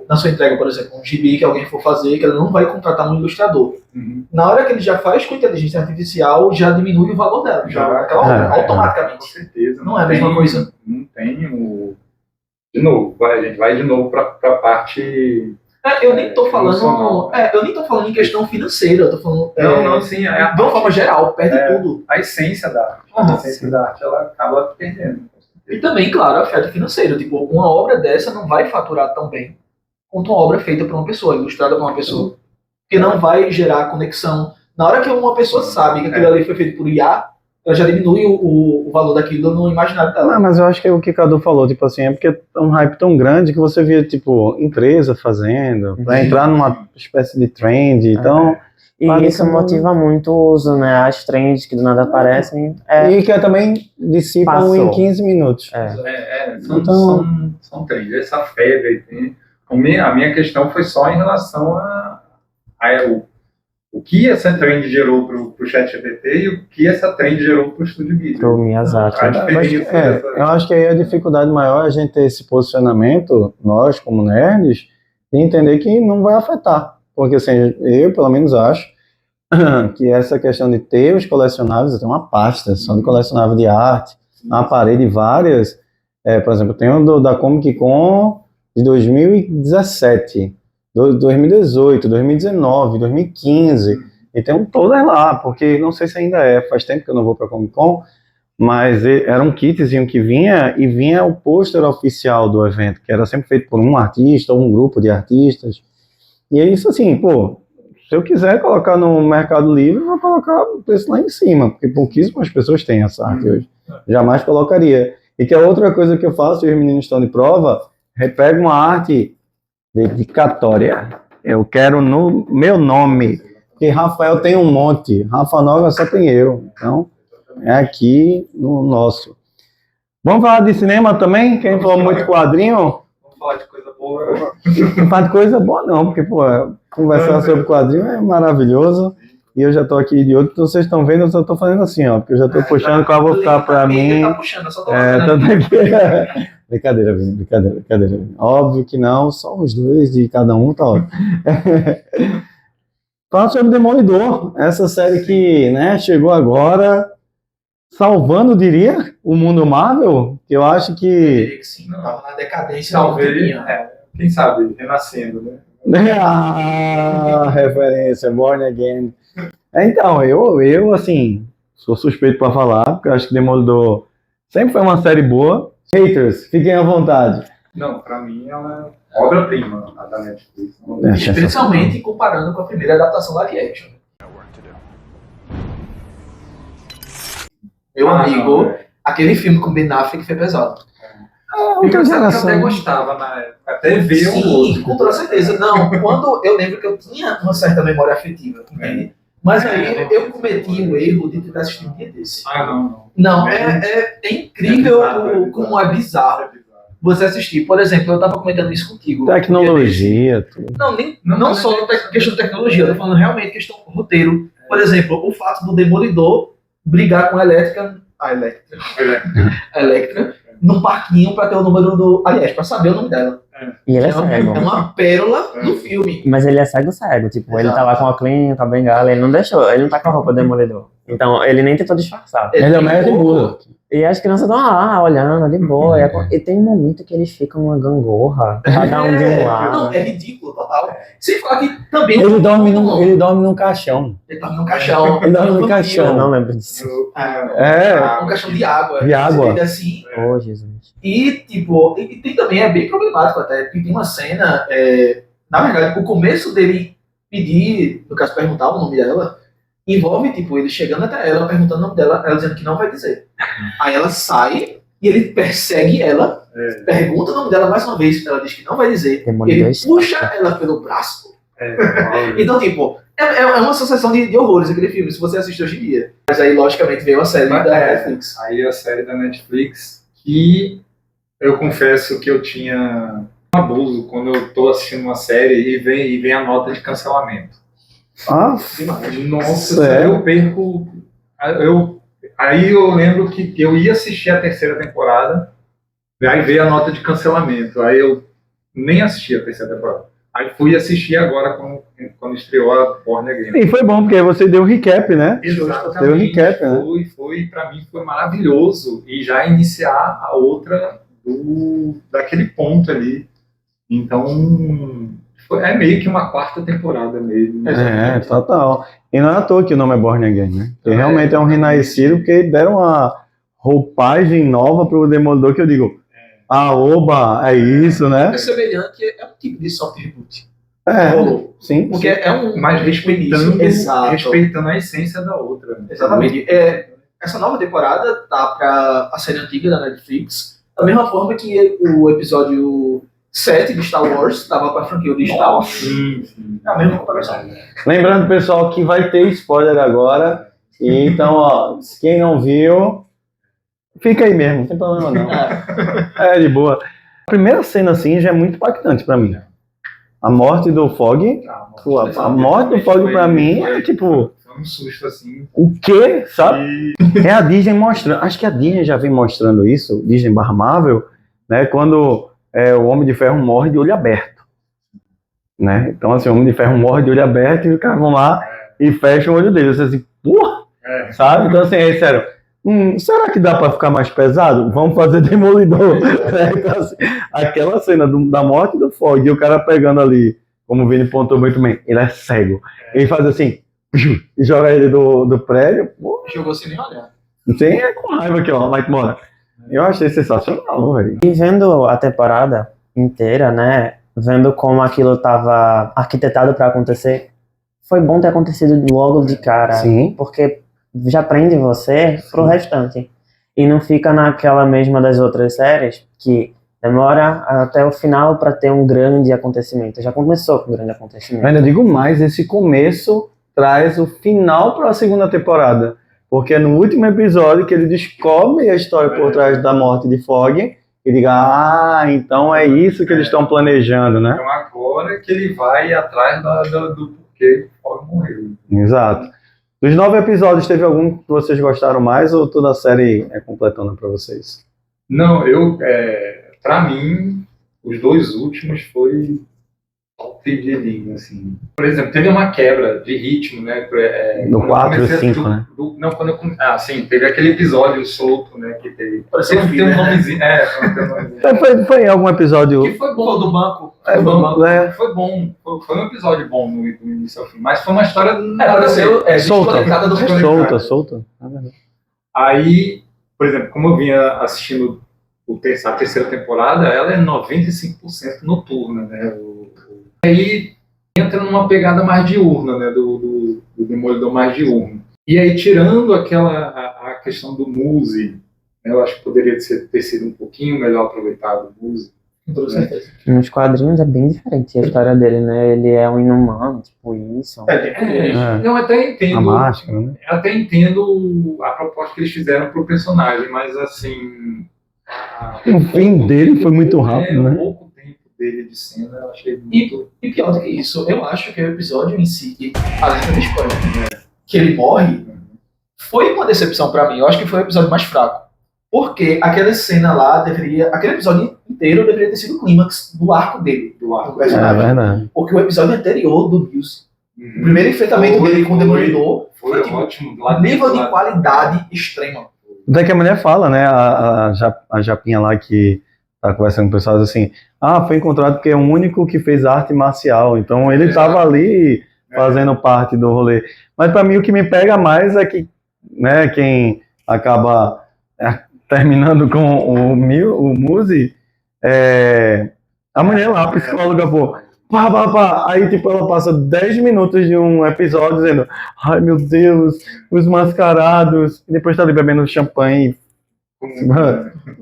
na sua entrega, por exemplo, um gibi que alguém for fazer, que ele não vai contratar um ilustrador. Uhum. Na hora que ele já faz com inteligência artificial, já diminui o valor dela, aquela obra, automaticamente. Com certeza. Não é a mesma coisa. Não tem o... De novo, a gente vai de novo para a parte... Eu nem tô falando em questão financeira, eu tô falando sim, de uma forma geral, perde tudo. A essência da arte. A essência da arte, ela acaba perdendo. E também, claro, afeto financeiro. Tipo, uma obra dessa não vai faturar tão bem quanto uma obra feita por uma pessoa, ilustrada por uma pessoa. Porque não vai gerar conexão. Na hora que uma pessoa sabe que aquilo ali foi feito por IA, ela já diminui o valor daquilo no imaginário dela. Não, mas eu acho que é o que o Cadu falou, tipo assim, é porque é um hype tão grande que você via, tipo, empresa fazendo, pra entrar numa espécie de trend, então... E isso motiva muito o uso, né? As trends que do nada aparecem. E que também dissipam em 15 minutos. São trends. Essa febre aí. A minha questão foi só em relação o que essa trend gerou para o ChatGPT e o que essa trend gerou para o Estúdio Ghibli. Pro Miyazaki. Eu acho que aí a dificuldade maior é a gente ter esse posicionamento, nós como nerds, e entender que não vai afetar. Porque assim, eu pelo menos acho que essa questão de ter os colecionáveis, eu tenho uma pasta só de colecionável de arte, uma parede várias, por exemplo, eu tenho da Comic Con de 2017, 2018, 2019, 2015, e tem todas lá, porque não sei se ainda faz tempo que eu não vou para Comic Con, mas era um kitzinho que vinha o pôster oficial do evento, que era sempre feito por um artista ou um grupo de artistas. E é isso assim, se eu quiser colocar no Mercado Livre, eu vou colocar o preço lá em cima, porque pouquíssimas pessoas têm essa arte hoje. Jamais colocaria. E que a outra coisa que eu faço, e os meninos estão de prova, pego uma arte dedicatória. Eu quero no meu nome, porque Rafael tem um monte, Rafa Nova só tem eu. Então, é aqui no nosso. Vamos falar de cinema também? Quem falou muito quadrinho? Vamos falar de coisa boa. Não faz de coisa boa não, porque conversar sobre quadrinho é maravilhoso. E eu já tô aqui de outro, então vocês estão vendo, eu só tô fazendo assim, porque eu já tô puxando qual vou ficar pra mim. Tá puxando, só tô Tanto aqui. Brincadeira, Vini, brincadeira. Óbvio que não, só os dois de cada um, tá ótimo. Fala sobre Demolidor, essa série que, chegou agora, salvando, diria, o mundo Marvel, que eu acho que... Eu diria que sim, não, tava na decadência. Talvez, quem sabe, renascendo, né? Referência, Born Again. Então, eu assim, sou suspeito pra falar, porque eu acho que Demolidor sempre foi uma série boa. Haters, fiquem à vontade. Não, pra mim ela é obra-prima, a da Netflix. Principalmente comparando com a primeira adaptação live action. Meu amigo, não, aquele filme com Ben Affleck foi pesado. Outra eu geração. até gostava na época, até ver o Sim, outro. com toda certeza. Não, quando eu lembro que eu tinha uma certa memória afetiva, entende? Mas aí eu cometi o erro de tentar assistir um dia desse. Não. Não, é incrível como é bizarro você assistir. Por exemplo, eu tava comentando isso contigo. Tecnologia, tudo. Não só questão de tecnologia, eu tô falando realmente questão do roteiro. Por exemplo, o fato do Demolidor brigar com a Electra num parquinho pra ter o número do... Aliás, pra saber o nome dela. E ele é É cego. uma pérola do filme. Mas ele é cego. Tipo, ele tá lá com a clínica, com a bengala, ele não deixou, ele não tá com a roupa do demolidor. Então, ele nem tentou disfarçar. Ele é tem médico pouco. burro. E as crianças estão lá, olhando, de boa. E tem um momento que eles ficam uma gangorra, cada um de um lado. Não, é ridículo, total. Sem falar que também... Ele dorme num caixão. Ele tá num caixão. Ele dorme no caixão. Eu não lembro disso. Um caixão de água. De água. Ele assim. Oh, Jesus. E, tipo, e tem também, é bem problemático até, porque tem uma cena, na verdade, o começo dele pedir, no caso, perguntar o nome dela, envolve, tipo, ele chegando até ela, perguntando o nome dela, ela dizendo que não vai dizer. Aí ela sai e ele persegue ela, pergunta o nome dela mais uma vez, ela diz que não vai dizer, Demolidor ele puxa ela pelo braço. Então, tipo, é uma sucessão de horrores aquele filme, se você assistir hoje em dia. Mas aí, logicamente, veio a série da Netflix. Aí a série da Netflix, que eu confesso que eu tinha um abuso quando eu tô assistindo uma série e vem a nota de cancelamento. Nossa, sério? eu perco. Aí eu lembro que eu ia assistir a terceira temporada, aí veio a nota de cancelamento. Aí eu nem assisti a terceira temporada. Aí fui assistir agora quando estreou a Warner Games. E foi bom, porque você deu um recap, né? Exatamente. Deu um recap, né? Pra mim foi maravilhoso. E já iniciar a outra daquele ponto ali. Então, é meio que uma quarta temporada mesmo. É, total. E não é à toa que o nome é Born Again, né? Porque realmente é um renascido, porque deram uma roupagem nova pro Demolidor, que eu digo, oba, é isso, né? É semelhante, é um tipo de soft reboot. É, sim. Porque é um... Mas respeitando a essência da outra. Exatamente. Essa nova temporada tá pra a série antiga da Netflix, da mesma forma que o episódio 7 de Star Wars estava pra franquia original. Sim. É a mesma comparação. Lembrando, pessoal, que vai ter spoiler agora. E então, ó, quem não viu, fica aí mesmo, não tem problema não. É de boa. A primeira cena, assim, já é muito impactante pra mim. A morte do Fog. A morte do Fog pra mim é tipo... Foi um susto assim. O quê? Sabe? É a Disney mostrando. Acho que a Disney já vem mostrando isso, Disney / Marvel, né? Quando o Homem de Ferro morre de olho aberto. Né? Então, assim, o Homem de Ferro morre de olho aberto e os caras vão lá e fecham o olho dele. Você assim, porra! Sabe? Então, assim, é sério. Será que dá pra ficar mais pesado? Vamos fazer Demolidor. Então, assim, aquela cena da morte do Fog e o cara pegando ali, como o Vini pontou muito bem, ele é cego. Ele faz assim, e joga ele do prédio. Pô, Jogou sem nem olhar. tem com raiva aqui, ó, vai embora. Eu achei sensacional, velho. E vendo a temporada inteira, né, vendo como aquilo estava arquitetado para acontecer, foi bom ter acontecido logo de cara. Sim. Porque já prende você pro restante. E não fica naquela mesma das outras séries, que demora até o final para ter um grande acontecimento. Já começou com um grande acontecimento. Eu ainda digo mais, esse começo traz o final para a segunda temporada. Porque é no último episódio que ele descobre a história por trás da morte de Fog e diga, então é isso que eles estão planejando, né? Então agora que ele vai atrás do porquê o Fog morreu. Exato. Dos 9 episódios, teve algum que vocês gostaram mais ou toda a série é completona para vocês? Não, pra mim, os 2 últimos foi top de linha, assim. Por exemplo, teve uma quebra de ritmo, né? No 4 e 5, né? Não, sim, teve aquele episódio solto, né? Que teve. Parecia um Tem um filme, né? nomezinho. Tem um nomezinho. Foi em algum episódio... Que foi bom. Do banco. Foi bom. Foi um episódio bom do início ao fim. Mas foi uma história... Pareceu solta. do Solta. Aí, por exemplo, como eu vinha assistindo a terceira temporada, ela é 95% noturna, né? Aí entra numa pegada mais diurna, né? Do Demolidor mais diurno. E aí, tirando a questão do Muse, né, eu acho que poderia ter sido um pouquinho melhor aproveitado o Muse. Com toda certeza. Nos quadrinhos é bem diferente a história dele, né? Ele é um inumano, tipo isso. Eu até entendo. A máscara, né? Eu até entendo a proposta que eles fizeram pro personagem, mas assim. O fim dele foi muito rápido, O né? pouco tempo dele de cena eu achei muito. E pior do que isso, eu acho que o episódio em si, além do spoiler, que ele morre, foi uma decepção pra mim. Eu acho que foi o episódio mais fraco. Porque aquela cena lá aquele episódio inteiro deveria ter sido o clímax do arco dele, do personagem. verdade. Porque o episódio anterior do Muse, o primeiro enfrentamento dele com o Demolidor, Foi tipo, ótimo. nível de qualidade extrema. Até que a mulher fala, né? A Japinha lá que tá conversando com o pessoal, assim, foi encontrado porque é o único que fez arte marcial. Então ele tava ali fazendo parte do rolê. Mas pra mim o que me pega mais é que, né, quem acaba terminando com o Muse, a mulher lá, a psicóloga, pô. Pá. Aí, tipo, ela passa 10 minutos de um episódio dizendo: ai, meu Deus, os mascarados. E depois tá ali bebendo champanhe.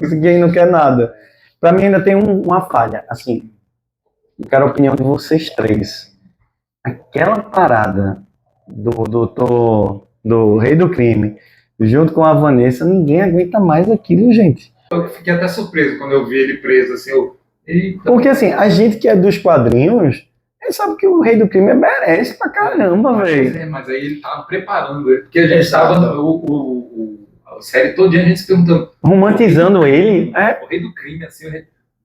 Ninguém não quer nada. Pra mim ainda tem uma falha, assim. Eu quero a opinião de vocês três. Aquela parada do Rei do Crime, junto com a Vanessa, ninguém aguenta mais aquilo, gente. Eu fiquei até surpreso quando eu vi ele preso, assim, Eita. Porque assim, a gente que é dos quadrinhos, ele sabe que o Rei do Crime merece pra caramba, velho. Mas aí ele tava preparando ele, porque a gente tava a série toda a gente se perguntando. Romantizando ele, O Rei do Crime, assim,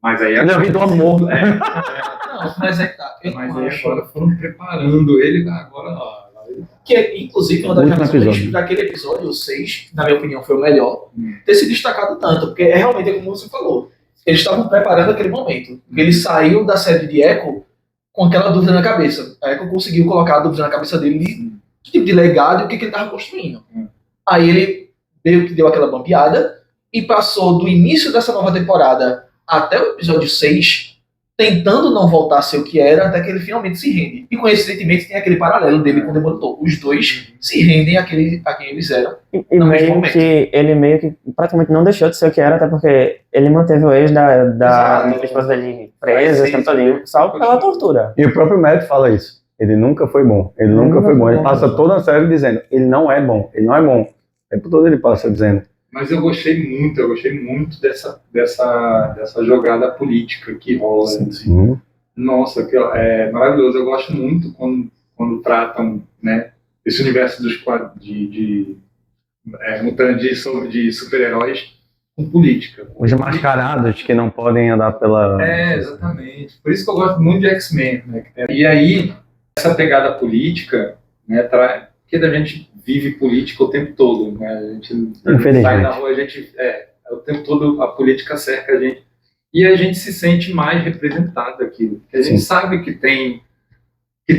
mas aí ele é o Rei do Amor. Não, mas é que tá. Eu Mas não aí acho. agora foram preparando ele, agora Que é, inclusive, uma das Último razões episódio. daquele episódio, o 6, na minha opinião, foi o melhor, ter se destacado tanto, porque é realmente como você falou. Eles estavam preparando aquele momento. Ele saiu da série de Echo com aquela dúvida na cabeça. A Echo conseguiu colocar a dúvida na cabeça dele de que tipo de legado e o que ele estava construindo. Aí ele meio que deu aquela bambeada e passou do início dessa nova temporada até o episódio 6 tentando não voltar a ser o que era, até que ele finalmente se rende. E coincidentemente tem aquele paralelo dele com o Demolidor. Os dois se rendem a quem eles eram. E No mesmo meio momento. que ele meio que praticamente não deixou de ser o que era, até porque ele manteve o ex da Exato. esposa dele presa, esse tempo todinho, só pela tortura. E o próprio Matt fala isso. Ele nunca foi bom. Ele nunca foi bom. Ele passa toda a série dizendo: ele não é bom. Ele não é bom. O tempo todo ele passa dizendo. Mas eu gostei muito dessa jogada política que rola. Sim. Nossa, é maravilhoso. Eu gosto muito quando tratam, né, esse universo de super-heróis com política. Os mascarados que não podem andar pela... Exatamente. Por isso que eu gosto muito de X-Men. Né? E aí, essa pegada política, né, porque a gente vive política o tempo todo. Né? A gente sai na rua, o tempo todo a política cerca a gente. E a gente se sente mais representado daquilo. Porque a gente sabe que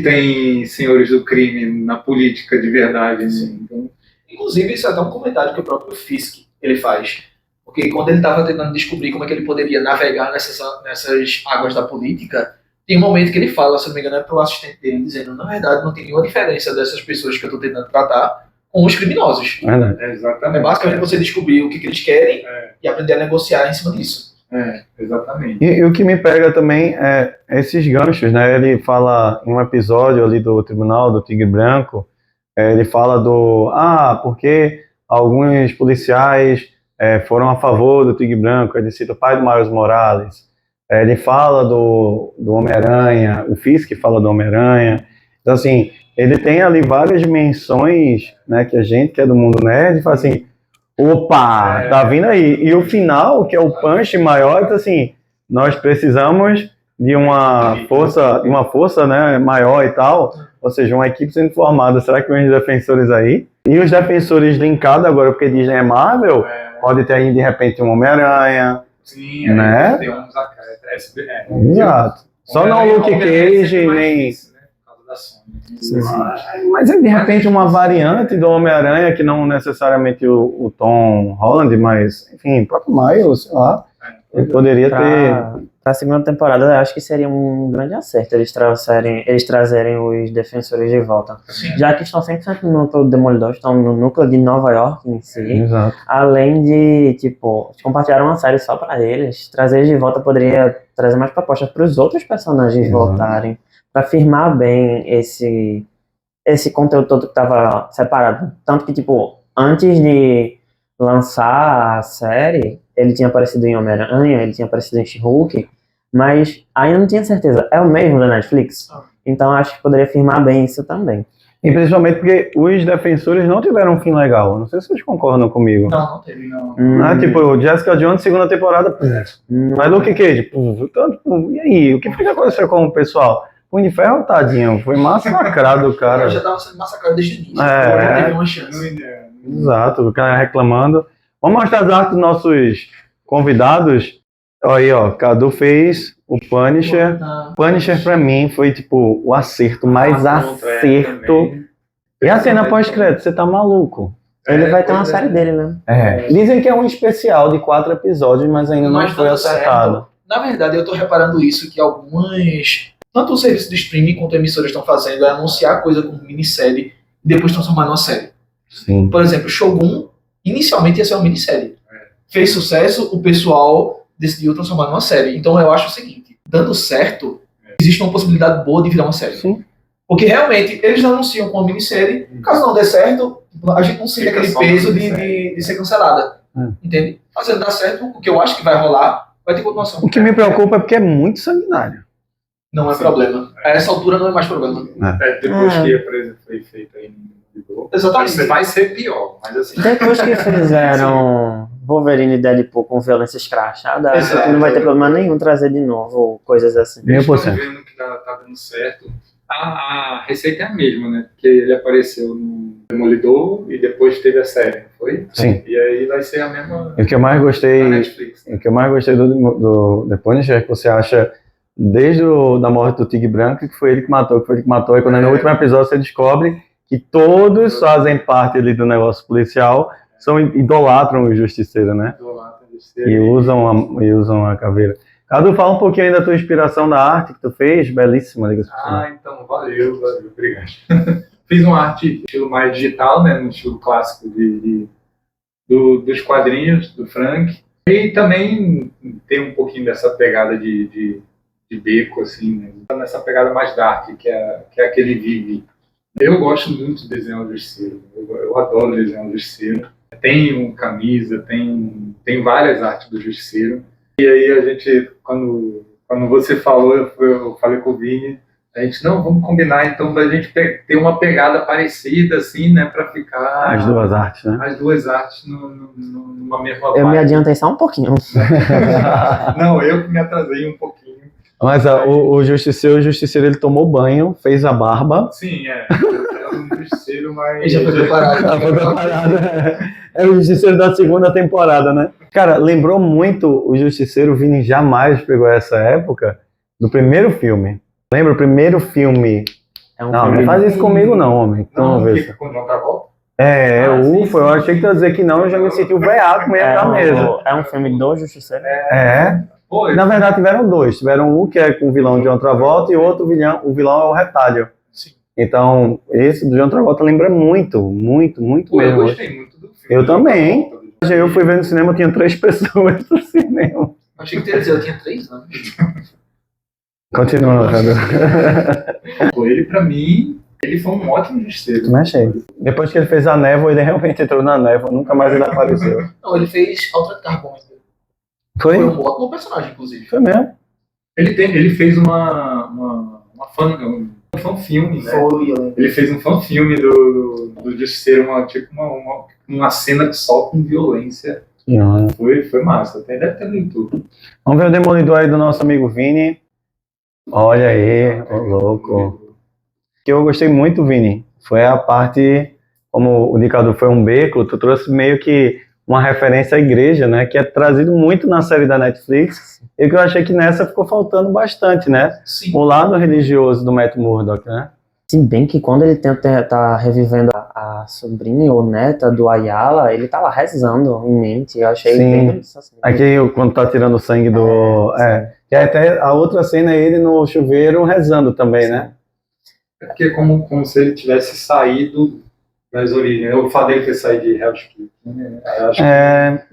tem senhores do crime na política de verdade. Né? Então, Inclusive, isso é até um comentário que o próprio Fisk ele faz. Porque quando ele estava tentando descobrir como é que ele poderia navegar nessas águas da política, tem um momento que ele fala, se não me engano, é pro assistente dele, dizendo, na verdade, não tem nenhuma diferença dessas pessoas que eu estou tentando tratar com os criminosos. Verdade. exatamente. É basicamente você descobrir o que eles querem e aprender a negociar em cima disso. Exatamente. E o que me pega também é esses ganchos, né? Ele fala em um episódio ali do Tribunal do Tigre Branco, ele fala porque alguns policiais foram a favor do Tigre Branco, ele cita o pai do Miles Morales, ele fala do Homem-Aranha, o Fisk fala do Homem-Aranha, então assim, ele tem ali várias menções, né, que a gente que é do mundo nerd fala assim, opa, tá vindo aí. E o final, que é o punch maior, então assim, nós precisamos de uma força, né, maior e tal, ou seja, uma equipe sendo formada. Será que vem os defensores aí? E os defensores linkados agora, porque Disney é Marvel, pode ter aí de repente um Homem-Aranha. Sim, né? Tem uns Exato. Só não o Luke Cage, nem... Mas é de repente uma variante do Homem-Aranha, que não necessariamente o Tom Holland, mas, enfim, o próprio Miles, sei lá. Ele poderia ter... Pra segunda temporada, eu acho que seria um grande acerto eles trazerem os defensores de volta. Sim. Já que estão 100% no núcleo do Demolidor, estão no núcleo de Nova York em si. Exato. Além de, tipo, compartilhar uma série só pra eles, trazer eles de volta poderia trazer mais propostas para os outros personagens Exato. voltarem, pra firmar bem esse conteúdo todo que tava separado. Tanto que, tipo, antes de lançar a série, ele tinha aparecido em Homem-Aranha, ele tinha aparecido em She-Hulk, mas ainda não tinha certeza. É o mesmo da Netflix? Então acho que poderia firmar bem isso também. E principalmente porque os defensores não tiveram um fim legal. Não sei se vocês concordam comigo. Não teve, não. Tipo, Jessica Jones, segunda temporada, mas Luke Cage, e aí? O que foi que aconteceu com o pessoal? Punho de Ferro, tadinho, foi massacrado, cara. Eu já tava sendo massacrado desde o início. É. Agora teve uma chance. Exato, o cara reclamando. Vamos mostrar as artes dos nossos convidados. Olha aí, ó, Cadu fez o Punisher. Punisher pra mim foi tipo o acerto, mais acerto. E a cena pós-crédito, você tá maluco? Ele vai ter uma série dele, né? Dizem que é um especial de 4 episódios, mas ainda não Mas foi dando acertado. certo. Na verdade, eu tô reparando isso, que algumas... Tanto o serviço de streaming quanto emissoras estão fazendo é anunciar coisa como minissérie e depois transformar numa série. Sim. Por exemplo, Shogun inicialmente ia ser uma minissérie. Fez sucesso, o pessoal decidiu transformar numa série. Então eu acho o seguinte, dando certo, existe uma possibilidade boa de virar uma série. Sim. Porque realmente, eles anunciam com uma minissérie, caso não dê certo, a gente não sente aquele peso de ser cancelada. Entende? Fazendo dar certo, o que eu acho que vai rolar, vai ter continuação. O que me preocupa é porque é muito sanguinário. Não é problema. A essa altura não é mais problema. Depois que a presa foi feita aí no Demolidor, Exatamente. vai ser pior, mas assim... Depois que fizeram Wolverine e Deadpool com violência escrachada, acho Exato. que não vai ter problema nenhum trazer de novo coisas assim. Eles estão 100%. vendo que tá dando certo. A receita é a mesma, né? Porque ele apareceu no Demolidor e depois teve a série, não foi? Sim. E aí vai ser a mesma E o que eu mais da gostei, Netflix. o que eu mais gostei do The Punisher é que você acha desde da morte do Tigre Branco que foi ele que matou, e quando no último episódio você descobre que todos fazem parte ali do negócio policial, idolatram o Justiceiro, né? E usam a caveira. Cadu, fala um pouquinho aí da tua inspiração da arte que tu fez, belíssima, diga-se por cima. Então, valeu, obrigado. Fiz uma arte estilo mais digital, né, no estilo clássico dos quadrinhos, do Frank. E também tem um pouquinho dessa pegada de beco, assim, né, nessa pegada mais dark, que é aquele Vive. Eu gosto muito de desenhar o Justiceiro, eu adoro desenhar o Justiceiro. Tem camisa, tem várias artes do Justiceiro. E aí a gente, quando você falou, eu falei com o Vini, a gente, não, vamos combinar então pra gente ter uma pegada parecida, assim, né, pra ficar... As duas artes, né? As duas artes numa mesma Eu me vibe. adiantei só um pouquinho. Não, eu que me atrasei um pouquinho. Mas o Justiceiro, ele tomou banho, fez a barba. Sim, é um Justiceiro, mas... Ele já foi preparado. Foi preparado. É o Justiceiro da segunda temporada, né? Cara, lembrou muito o Justiceiro, o Vini jamais pegou essa época, do primeiro filme. Lembra o primeiro filme? É um Não, filme não faz isso comigo não, homem. Não, Então, fica com outra volta? ufa, eu achei que tu ia dizer que não, eu já me senti o veaco mesmo da mesa. É um filme do Justiceiro. Pô, Na verdade tiveram dois, tiveram um que é com o vilão de John Travolta e o outro vilão, é o Retalho. Sim. Então, esse do John Travolta lembra muito eu mesmo. gostei muito do filme. Eu também. Eu fui ver no cinema, tinha 3 pessoas no cinema. Achei que eu tinha 3 anos. Continua, Cadu. Ele, pra mim, ele foi um ótimo Justiceiro. Também achei. Depois que ele fez a névoa, ele realmente entrou na névoa, nunca mais ele apareceu. Não, ele fez Altered Carbon. Foi? Foi um ótimo personagem, inclusive. Foi mesmo. Ele fez um fan-filme, né? Foi, eu lembro. Ele fez um fan-filme do Justiceiro, uma cena que só com violência. Senhora. Foi massa, até deve ter no YouTube. Vamos ver o Demolidor aí do nosso amigo Vini. Olha aí, ô louco. O que eu gostei muito, Vini, foi a parte, como o indicador foi um beco, tu trouxe meio que uma referência à igreja, né, que é trazido muito na série da Netflix, e que eu achei que nessa ficou faltando bastante, né, Sim. o lado religioso do Matt Murdock, né. Se bem que quando ele tá revivendo a sobrinha ou neta do Ayala, ele tá lá rezando em mente. Eu achei Sim. bem bonito essa cena. Aqui, quando tá tirando o sangue do... Que até a outra cena é ele no chuveiro rezando também, né? É porque é como se ele tivesse saído das origens. O fato dele ter saído de Hell's Kitchen, né? Eu acho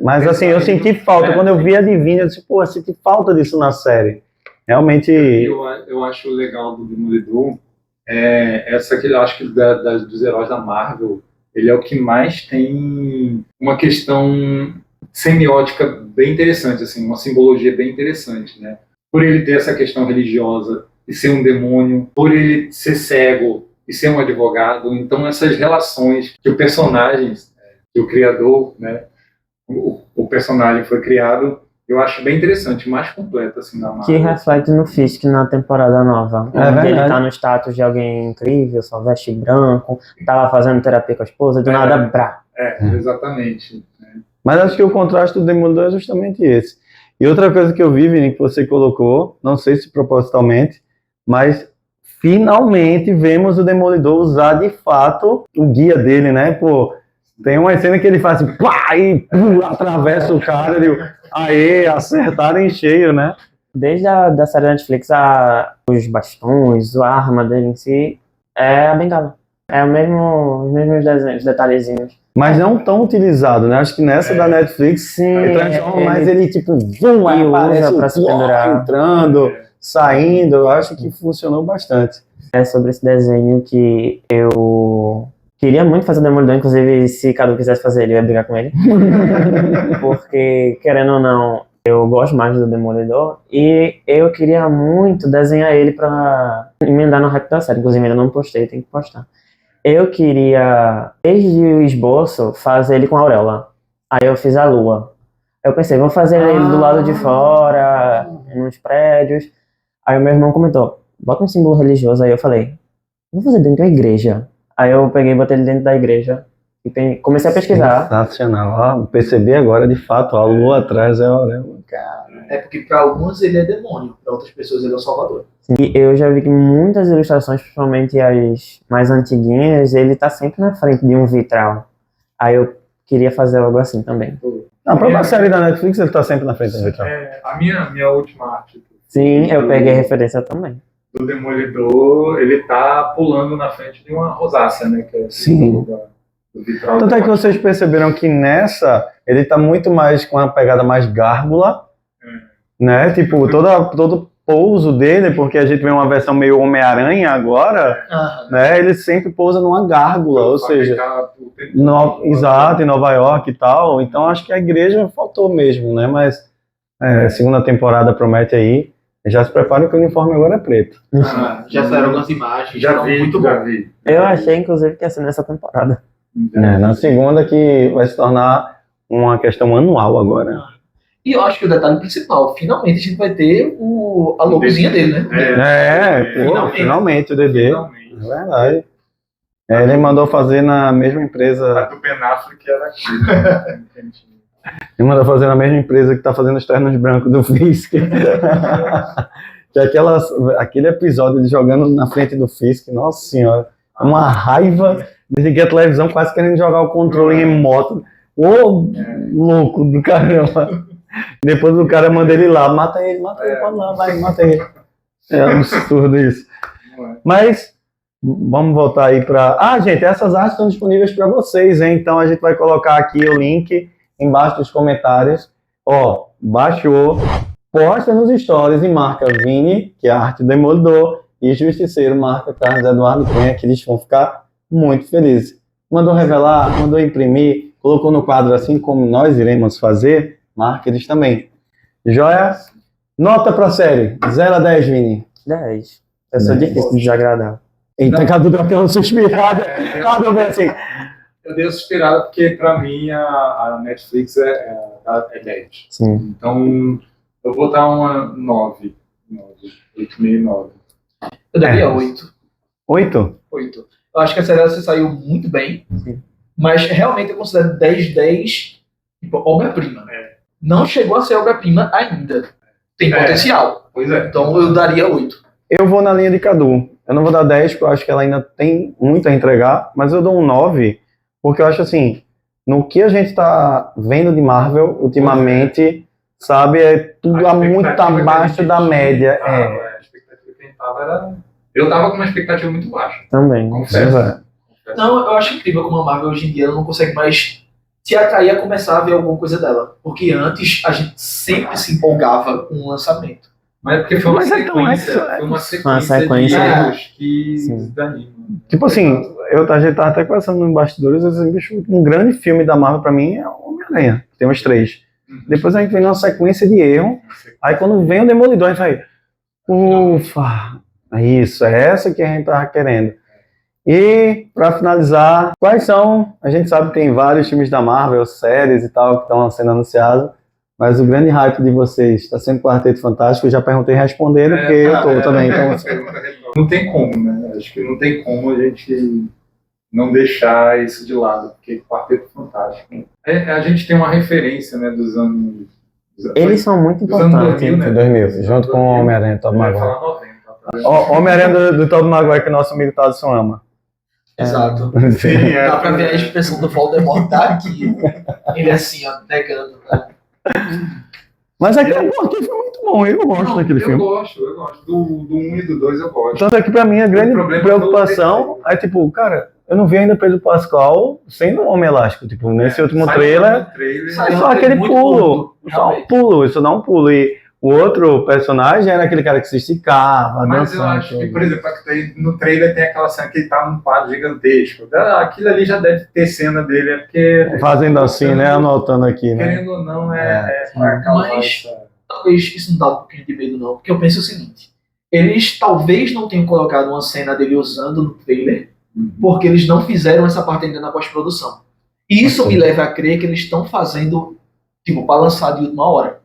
Mas assim, eu senti falta. Quando eu vi a Divina, eu disse, pô, eu senti falta disso na série. Realmente... eu acho legal do Demolidor essa que eu acho que dos heróis da Marvel, ele é o que mais tem uma questão semiótica bem interessante, assim, uma simbologia bem interessante, né? Por ele ter essa questão religiosa e ser um demônio, por ele ser cego e ser um advogado, então essas relações que o personagem, que o criador, né, o personagem foi criado, eu acho bem interessante, mais completo assim na Marvel. Que reflete no Fisk na temporada nova. É onde verdade. ele tá no status de alguém incrível, só veste branco, tava fazendo terapia com a esposa, do nada, brá. Exatamente. Mas acho que o contraste do Demolidor é justamente esse. E outra coisa que eu vi, Vini, que você colocou, não sei se propositalmente, mas finalmente vemos o Demolidor usar de fato o guia dele, né? Pô, tem uma cena que ele faz assim, pá, e atravessa o cara, e aê, acertaram em cheio, né? Desde da série Netflix, os bastões, a arma dele em si, é a bengala. É os mesmos desenhos, detalhezinhos. Mas não tão utilizado, né? Acho que nessa da Netflix, Sim, ele transforma mais ele tipo, vum, aí e aparece usa pra o se Thor pendurar. entrando, saindo. Eu acho que funcionou bastante. É sobre esse desenho que eu queria muito fazer o Demolidor, inclusive se Cadu quisesse fazer ele, eu ia brigar com ele. Porque, querendo ou não, eu gosto mais do Demolidor e eu queria muito desenhar ele pra emendar no hype da série. Inclusive ainda não postei, tem que postar. Eu queria, desde o esboço, fazer ele com a auréola. Aí eu fiz a lua. Eu pensei, vou fazer ele do lado de fora, nos prédios. Aí o meu irmão comentou, bota um símbolo religioso. Aí eu falei, vou fazer dentro da igreja. Aí eu peguei e botei ele dentro da igreja. E comecei a pesquisar. Sensacional. Ó, percebi agora, de fato, a lua atrás é a auréola. Cara. É porque para alguns ele é demônio, para outras pessoas ele é o salvador. E eu já vi que muitas ilustrações, principalmente as mais antiguinhas, ele tá sempre na frente de um vitral. Aí eu queria fazer algo assim também. Na própria série da Netflix, ele tá sempre na frente do vitral. A minha última arte Sim, eu peguei referência também. do Demolidor, ele tá pulando na frente de uma rosácea, né? Que é Sim. do vitral. Tanto é que vocês perceberam que nessa, ele tá muito mais com uma pegada mais gárgula, né? Tipo, todo pouso dele, porque a gente vê uma versão meio Homem-Aranha agora, né? Ele sempre pousa numa gárgula, ou seja, exato, em Nova York e tal. Então acho que a igreja faltou mesmo, né? Mas segunda temporada promete aí. Já se preparem que o uniforme agora é preto. Já saíram algumas imagens, Já então vi, muito já bom. vi. Eu achei, inclusive, que ia ser nessa temporada. Na segunda que vai se tornar uma questão anual agora. E eu acho que o detalhe principal, finalmente a gente vai ter a logozinha dele, né? Finalmente o Dedê. Finalmente. É verdade. Ele mandou fazer na mesma A empresa. do Ben Affleck era aqui. Ele mandou fazer na mesma empresa que tá fazendo os ternos brancos do Fisk. Que aquele episódio de jogando na frente do Fisk, nossa senhora, uma raiva de que a televisão quase querendo jogar o controle em moto. Ô, louco do caramba. Depois o cara manda ele lá, mata ele, pode lá, vai, mata ele. É absurdo isso. Mas vamos voltar aí para... gente, essas artes estão disponíveis para vocês, hein? Então a gente vai colocar aqui o link embaixo dos comentários. Ó, baixou, posta nos stories e marca Vini, que é a arte do Demolidor, e Justiceiro, marca Carlos Eduardo Cunha, que eles vão ficar muito felizes. Mandou revelar, mandou imprimir, colocou no quadro assim como nós iremos fazer, marca eles também. Joia? Nota pra série, 0 a 10, Vini. 10. Eu sou 10. difícil de desagradar. Eita, Cadu deu aquela suspirada. Cadu veio assim. Eu dei uma suspirada porque, pra mim, a Netflix é 10. Sim. Então, eu vou dar uma 9. 8,5, 9. Eu daria 8. 8? 8. Eu acho que a série você saiu muito bem, Sim. mas realmente eu considero 10 tipo, obra-prima. Não chegou a ser obra-prima ainda. Tem potencial. Pois é. Então eu daria 8. Eu vou na linha de Cadu. eu não vou dar 10 porque eu acho que ela ainda tem muito a entregar, mas eu dou um 9 porque eu acho assim, no que a gente tá vendo de Marvel ultimamente, sabe, é tudo muito abaixo da média. A expectativa que a gente tava era... Eu tava com uma expectativa muito baixa. Também. Confesso. Não, eu acho incrível como a Marvel hoje em dia ela não consegue mais te atrair a começar a ver alguma coisa dela. Porque antes a gente sempre se empolgava com o lançamento. Mas é porque foi uma Mas sequência, então, foi uma sequência de erros que desanimam. Tipo assim, a gente tava até conversando nos bastidores, assim, bicho, um grande filme da Marvel pra mim é o Homem-Aranha, tem uns 3. Depois a gente vem numa sequência de erro, aí quando vem o Demolidor a gente vai, ufa, isso, é essa que a gente tava querendo. E, pra finalizar, quais são? A gente sabe que tem vários filmes da Marvel, séries e tal, que estão sendo anunciados, mas o grande hype de vocês está sendo Quarteto Fantástico. Eu já perguntei e responderam, porque eu tô também. Então, assim, não tem como, né? Acho que não tem como a gente não deixar isso de lado, porque Quarteto Fantástico. A gente tem uma referência, né, dos anos... Eles são muito dos anos importantes. 2000, né? 2000, junto com o Homem-Aranha, Tobey Eu ia Maguire. falar 90. Tá? Homem-Aranha do Tobey Maguire, que o nosso amigo Thaleson ama. Exato. Sim, Dá pra ver a expressão do Voldemort tá aqui. Ele assim, ó, negando. Né? Mas aquele foi muito bom, eu gosto daquele filme. Eu gosto. Do 1 e do 2 eu gosto. Tanto é que pra mim a grande O problema preocupação é tipo, cara, eu não vi ainda Pedro Pascal sendo um Homem Elástico. Tipo, nesse último trailer, Sai só aquele muito pulo. curto, Só um realmente. pulo, isso dá um pulo. E o outro personagem era aquele cara que se esticava, Mas eu dançando. acho que, por exemplo, no trailer tem aquela cena que ele tá num quadro gigantesco. Aquilo ali já deve ter cena dele, é porque... Fazendo assim, né? Anotando aqui, né? Querendo ou não, pra causar Mas- essa... Talvez isso não dá um pouquinho de medo, não. Porque eu penso o seguinte: eles talvez não tenham colocado uma cena dele usando no trailer, porque eles não fizeram essa parte ainda na pós-produção. E isso me leva a crer que eles estão fazendo, tipo, pra lançar de última hora.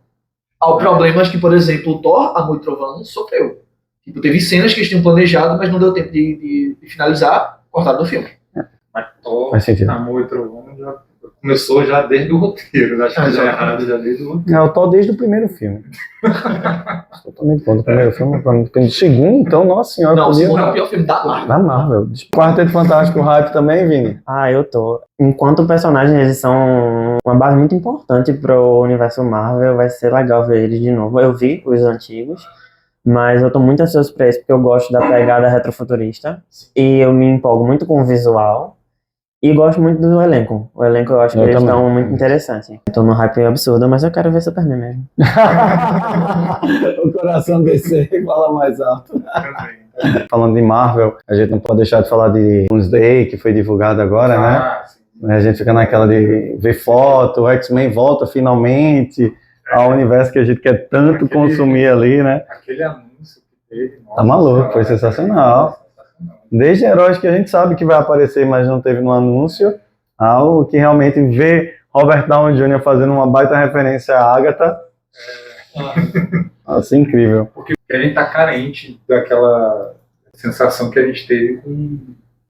Há problemas que, por exemplo, o Thor, Amor e Trovão, sofreu. Tipo, teve cenas que eles tinham planejado, mas não deu tempo de finalizar, cortaram do filme. Mas Thor, Faz sentido. Amor e Trovão já começou já desde o roteiro. Acho que já é errado já desde o roteiro. É, eu tô desde o primeiro filme. Totalmente contra o primeiro filme. Do segundo, então, nossa senhora, Não, o podia... segundo é o pior filme da Marvel. Da Marvel. Quarteto Fantástico, o hype também, Vini? Ah, eu tô. Enquanto personagens, eles são uma base muito importante pro universo Marvel, vai ser legal ver eles de novo. Eu vi os antigos, mas eu tô muito ansioso pra esse, porque eu gosto da pegada retrofuturista, e eu me empolgo muito com o visual, e gosto muito do elenco. O elenco eu acho que Eu eles também. estão muito interessantes. Tô no hype absurdo, mas eu quero ver Superman mesmo. O coração descer e fala mais alto. Também. Falando de Marvel, a gente não pode deixar de falar de Doomsday, que foi divulgado agora, né? Ah, sim. A gente fica naquela de ver foto, o X-Men volta finalmente ao universo que a gente quer tanto consumir ali, né? Aquele anúncio que teve... nossa, Tá maluco, foi sensacional. Desde heróis que a gente sabe que vai aparecer, mas não teve no anúncio, ao que realmente vê Robert Downey Jr. fazendo uma baita referência à Agatha. Nossa, incrível. Porque a gente tá carente daquela sensação que a gente teve com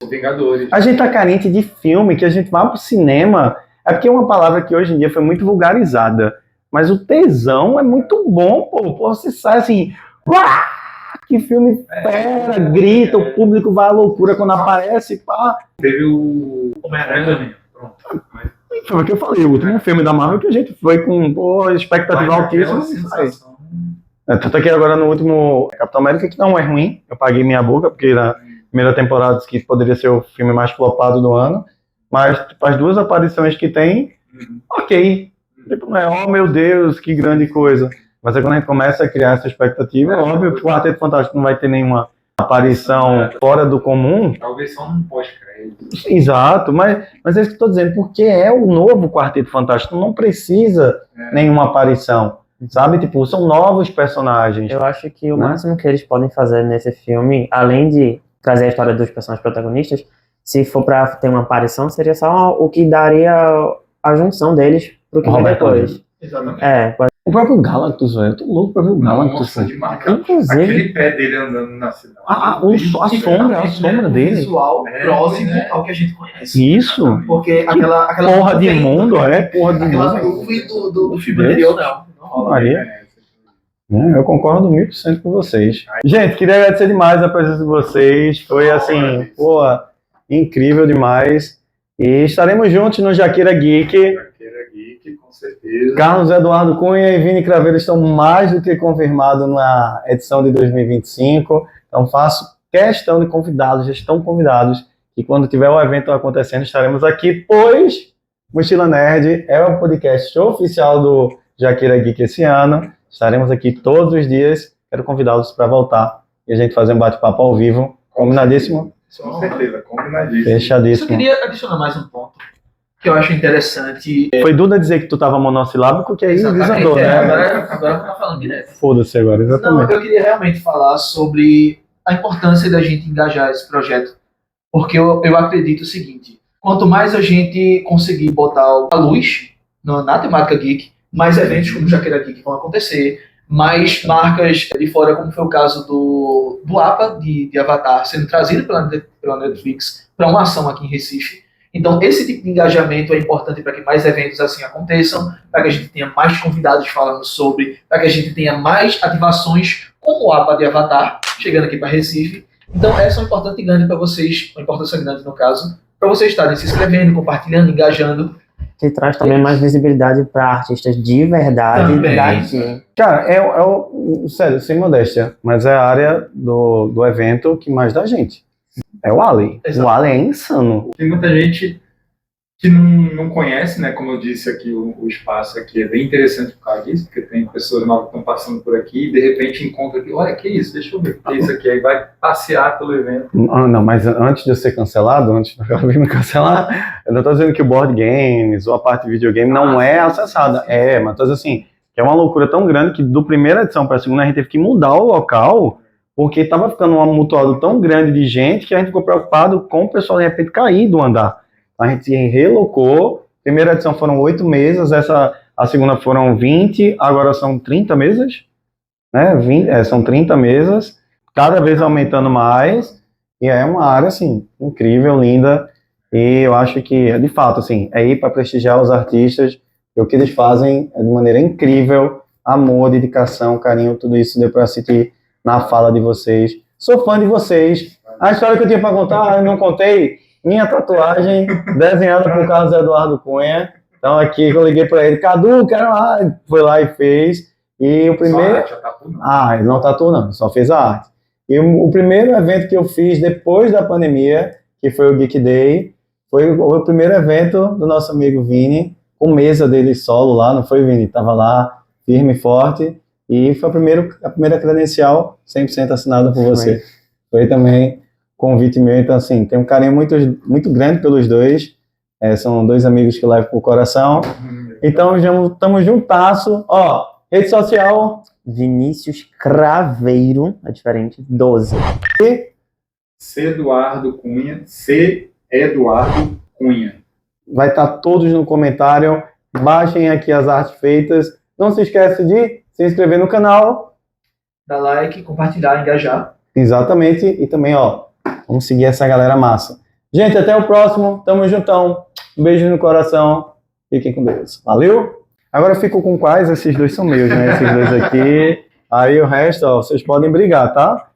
os Vingadores. A gente tá carente de filme, que a gente vai pro cinema. É porque é uma palavra que hoje em dia foi muito vulgarizada. Mas o tesão é muito bom, pô. Você sai assim... Uá! Que filme fera, grita, o público vai à loucura quando aparece, pá. Teve o Homem-Aranha. também. Pronto. Mas Foi o que eu falei, o último filme da Marvel que a gente foi com expectativa altíssima. aquela sensação... Tanto é que agora no último Capitão América, que não é ruim, eu paguei minha boca, porque na primeira temporada disse que poderia ser o filme mais flopado do ano, mas tipo, as duas aparições que tem, ok. Tipo, não é, oh meu Deus, que grande coisa. Mas aí quando a gente começa a criar essa expectativa, óbvio que o Quarteto Fantástico não vai ter nenhuma aparição fora do comum. Talvez só um pós-crédito. Exato, mas é isso que eu estou dizendo, porque é o novo Quarteto Fantástico, não precisa nenhuma aparição, sabe? Tipo, são novos personagens. Eu acho que o Né? máximo que eles podem fazer nesse filme, além de trazer a história dos personagens protagonistas, se for pra ter uma aparição, seria só o que daria a junção deles pro que vem Robert depois. Exatamente. O próprio Galactus, velho, eu tô louco pra ver o Galactus. Nossa, velho. demais. Inclusive, Aquele pé dele andando na cidade. A sombra Um dele. visual É, próximo é. ao que a gente conhece. Isso. Porque aquela Porra de nuvem- mundo, é porra de Aquela mundo. nuvem do filme anterior, não. Não rola. Maria. Eu concordo 1000% com vocês. Gente, queria agradecer demais a presença de vocês. Foi assim, pô, incrível demais. E estaremos juntos no Jaqueira Geek. Jaqueira Geek, com certeza. Carlos Eduardo Cunha e Vini Craveiro estão mais do que confirmados na edição de 2025. Então faço questão de convidá-los, já estão convidados. E quando tiver o evento acontecendo, estaremos aqui, pois Mochila Nerd é o podcast oficial do Jaqueira Geek esse ano. Estaremos aqui todos os dias. Quero convidá-los para voltar e a gente fazer um bate-papo ao vivo. Combinadíssimo? Com certeza, combinadíssimo. Eu Fechadíssimo. só queria adicionar mais um ponto que eu acho interessante. Foi Duda dizer que tu tava monossilábico, que aí desandou, né? Agora tá falando direto. Foda-se agora, Não, exatamente. eu queria realmente falar sobre a importância da gente engajar esse projeto. Porque eu acredito o seguinte: quanto mais a gente conseguir botar a luz na temática geek, mais eventos como Jaqueira Geek vão acontecer, mais marcas de fora, como foi o caso do APA de Avatar, sendo trazido pela Netflix para uma ação aqui em Recife. Então, esse tipo de engajamento é importante para que mais eventos assim aconteçam, para que a gente tenha mais convidados falando sobre, para que a gente tenha mais ativações como o APA de Avatar, chegando aqui para Recife. Então, essa é uma importante grande para vocês, uma importância grande no caso, para vocês estarem se inscrevendo, compartilhando, engajando. Que traz também mais visibilidade para artistas de verdade Também. daqui. Cara, sério, sem modéstia, mas é a área do evento que mais dá gente. É o Ali. Exato. O Ali é insano. Tem muita gente que não conhece, né? Como eu disse aqui, o espaço aqui é bem interessante por causa disso, porque tem pessoas novas que estão passando por aqui e de repente encontra aqui, olha, que isso? Deixa eu ver o que é isso aqui. Aí vai passear pelo evento. Não, mas antes de eu ser cancelado, antes de eu me cancelar, eu não tô dizendo que o board games ou a parte de videogame não é acessada. É, mas tô dizendo assim, que é uma loucura tão grande que do primeira edição para a segunda a gente teve que mudar o local, porque tava ficando um amontoado tão grande de gente que a gente ficou preocupado com o pessoal de repente cair do andar. A gente relocou, primeira edição foram 8 mesas, a segunda foram 20, agora são 30 mesas, né? São 30 mesas, cada vez aumentando mais, e é uma área, assim, incrível, linda, e eu acho que, de fato, assim, é ir para prestigiar os artistas, e o que eles fazem é de maneira incrível, amor, dedicação, carinho, tudo isso deu para sentir na fala de vocês. Sou fã de vocês. A história que eu tinha para contar, eu não contei. Minha tatuagem desenhada por Carlos Eduardo Cunha. Então aqui eu liguei para ele, Cadu, quero lá. Foi lá e fez. E o primeiro... ele não tatuou não, só fez a arte. E o primeiro evento que eu fiz depois da pandemia, que foi o Geek Day, foi o primeiro evento do nosso amigo Vini, com mesa dele solo lá, não foi, Vini? Tava lá, firme e forte. E foi a primeira credencial 100% assinada por você. Foi também convite meu, então assim, tem um carinho muito, muito grande pelos dois, são dois amigos que eu levo pro coração, então estamos juntasso, ó, rede social, Vinícius Craveiro, é diferente, 12. C. Eduardo Cunha, C. Eduardo Cunha. Vai estar todos no comentário, baixem aqui as artes feitas, não se esquece de se inscrever no canal, Dar like, compartilhar, engajar. exatamente, e também, ó, vamos seguir essa galera massa. Gente, até o próximo. Tamo juntão. Um beijo no coração. Fiquem com Deus. Valeu? Agora eu fico com quais? Esses dois são meus, né? Esses dois aqui. Aí o resto, ó, vocês podem brigar, tá?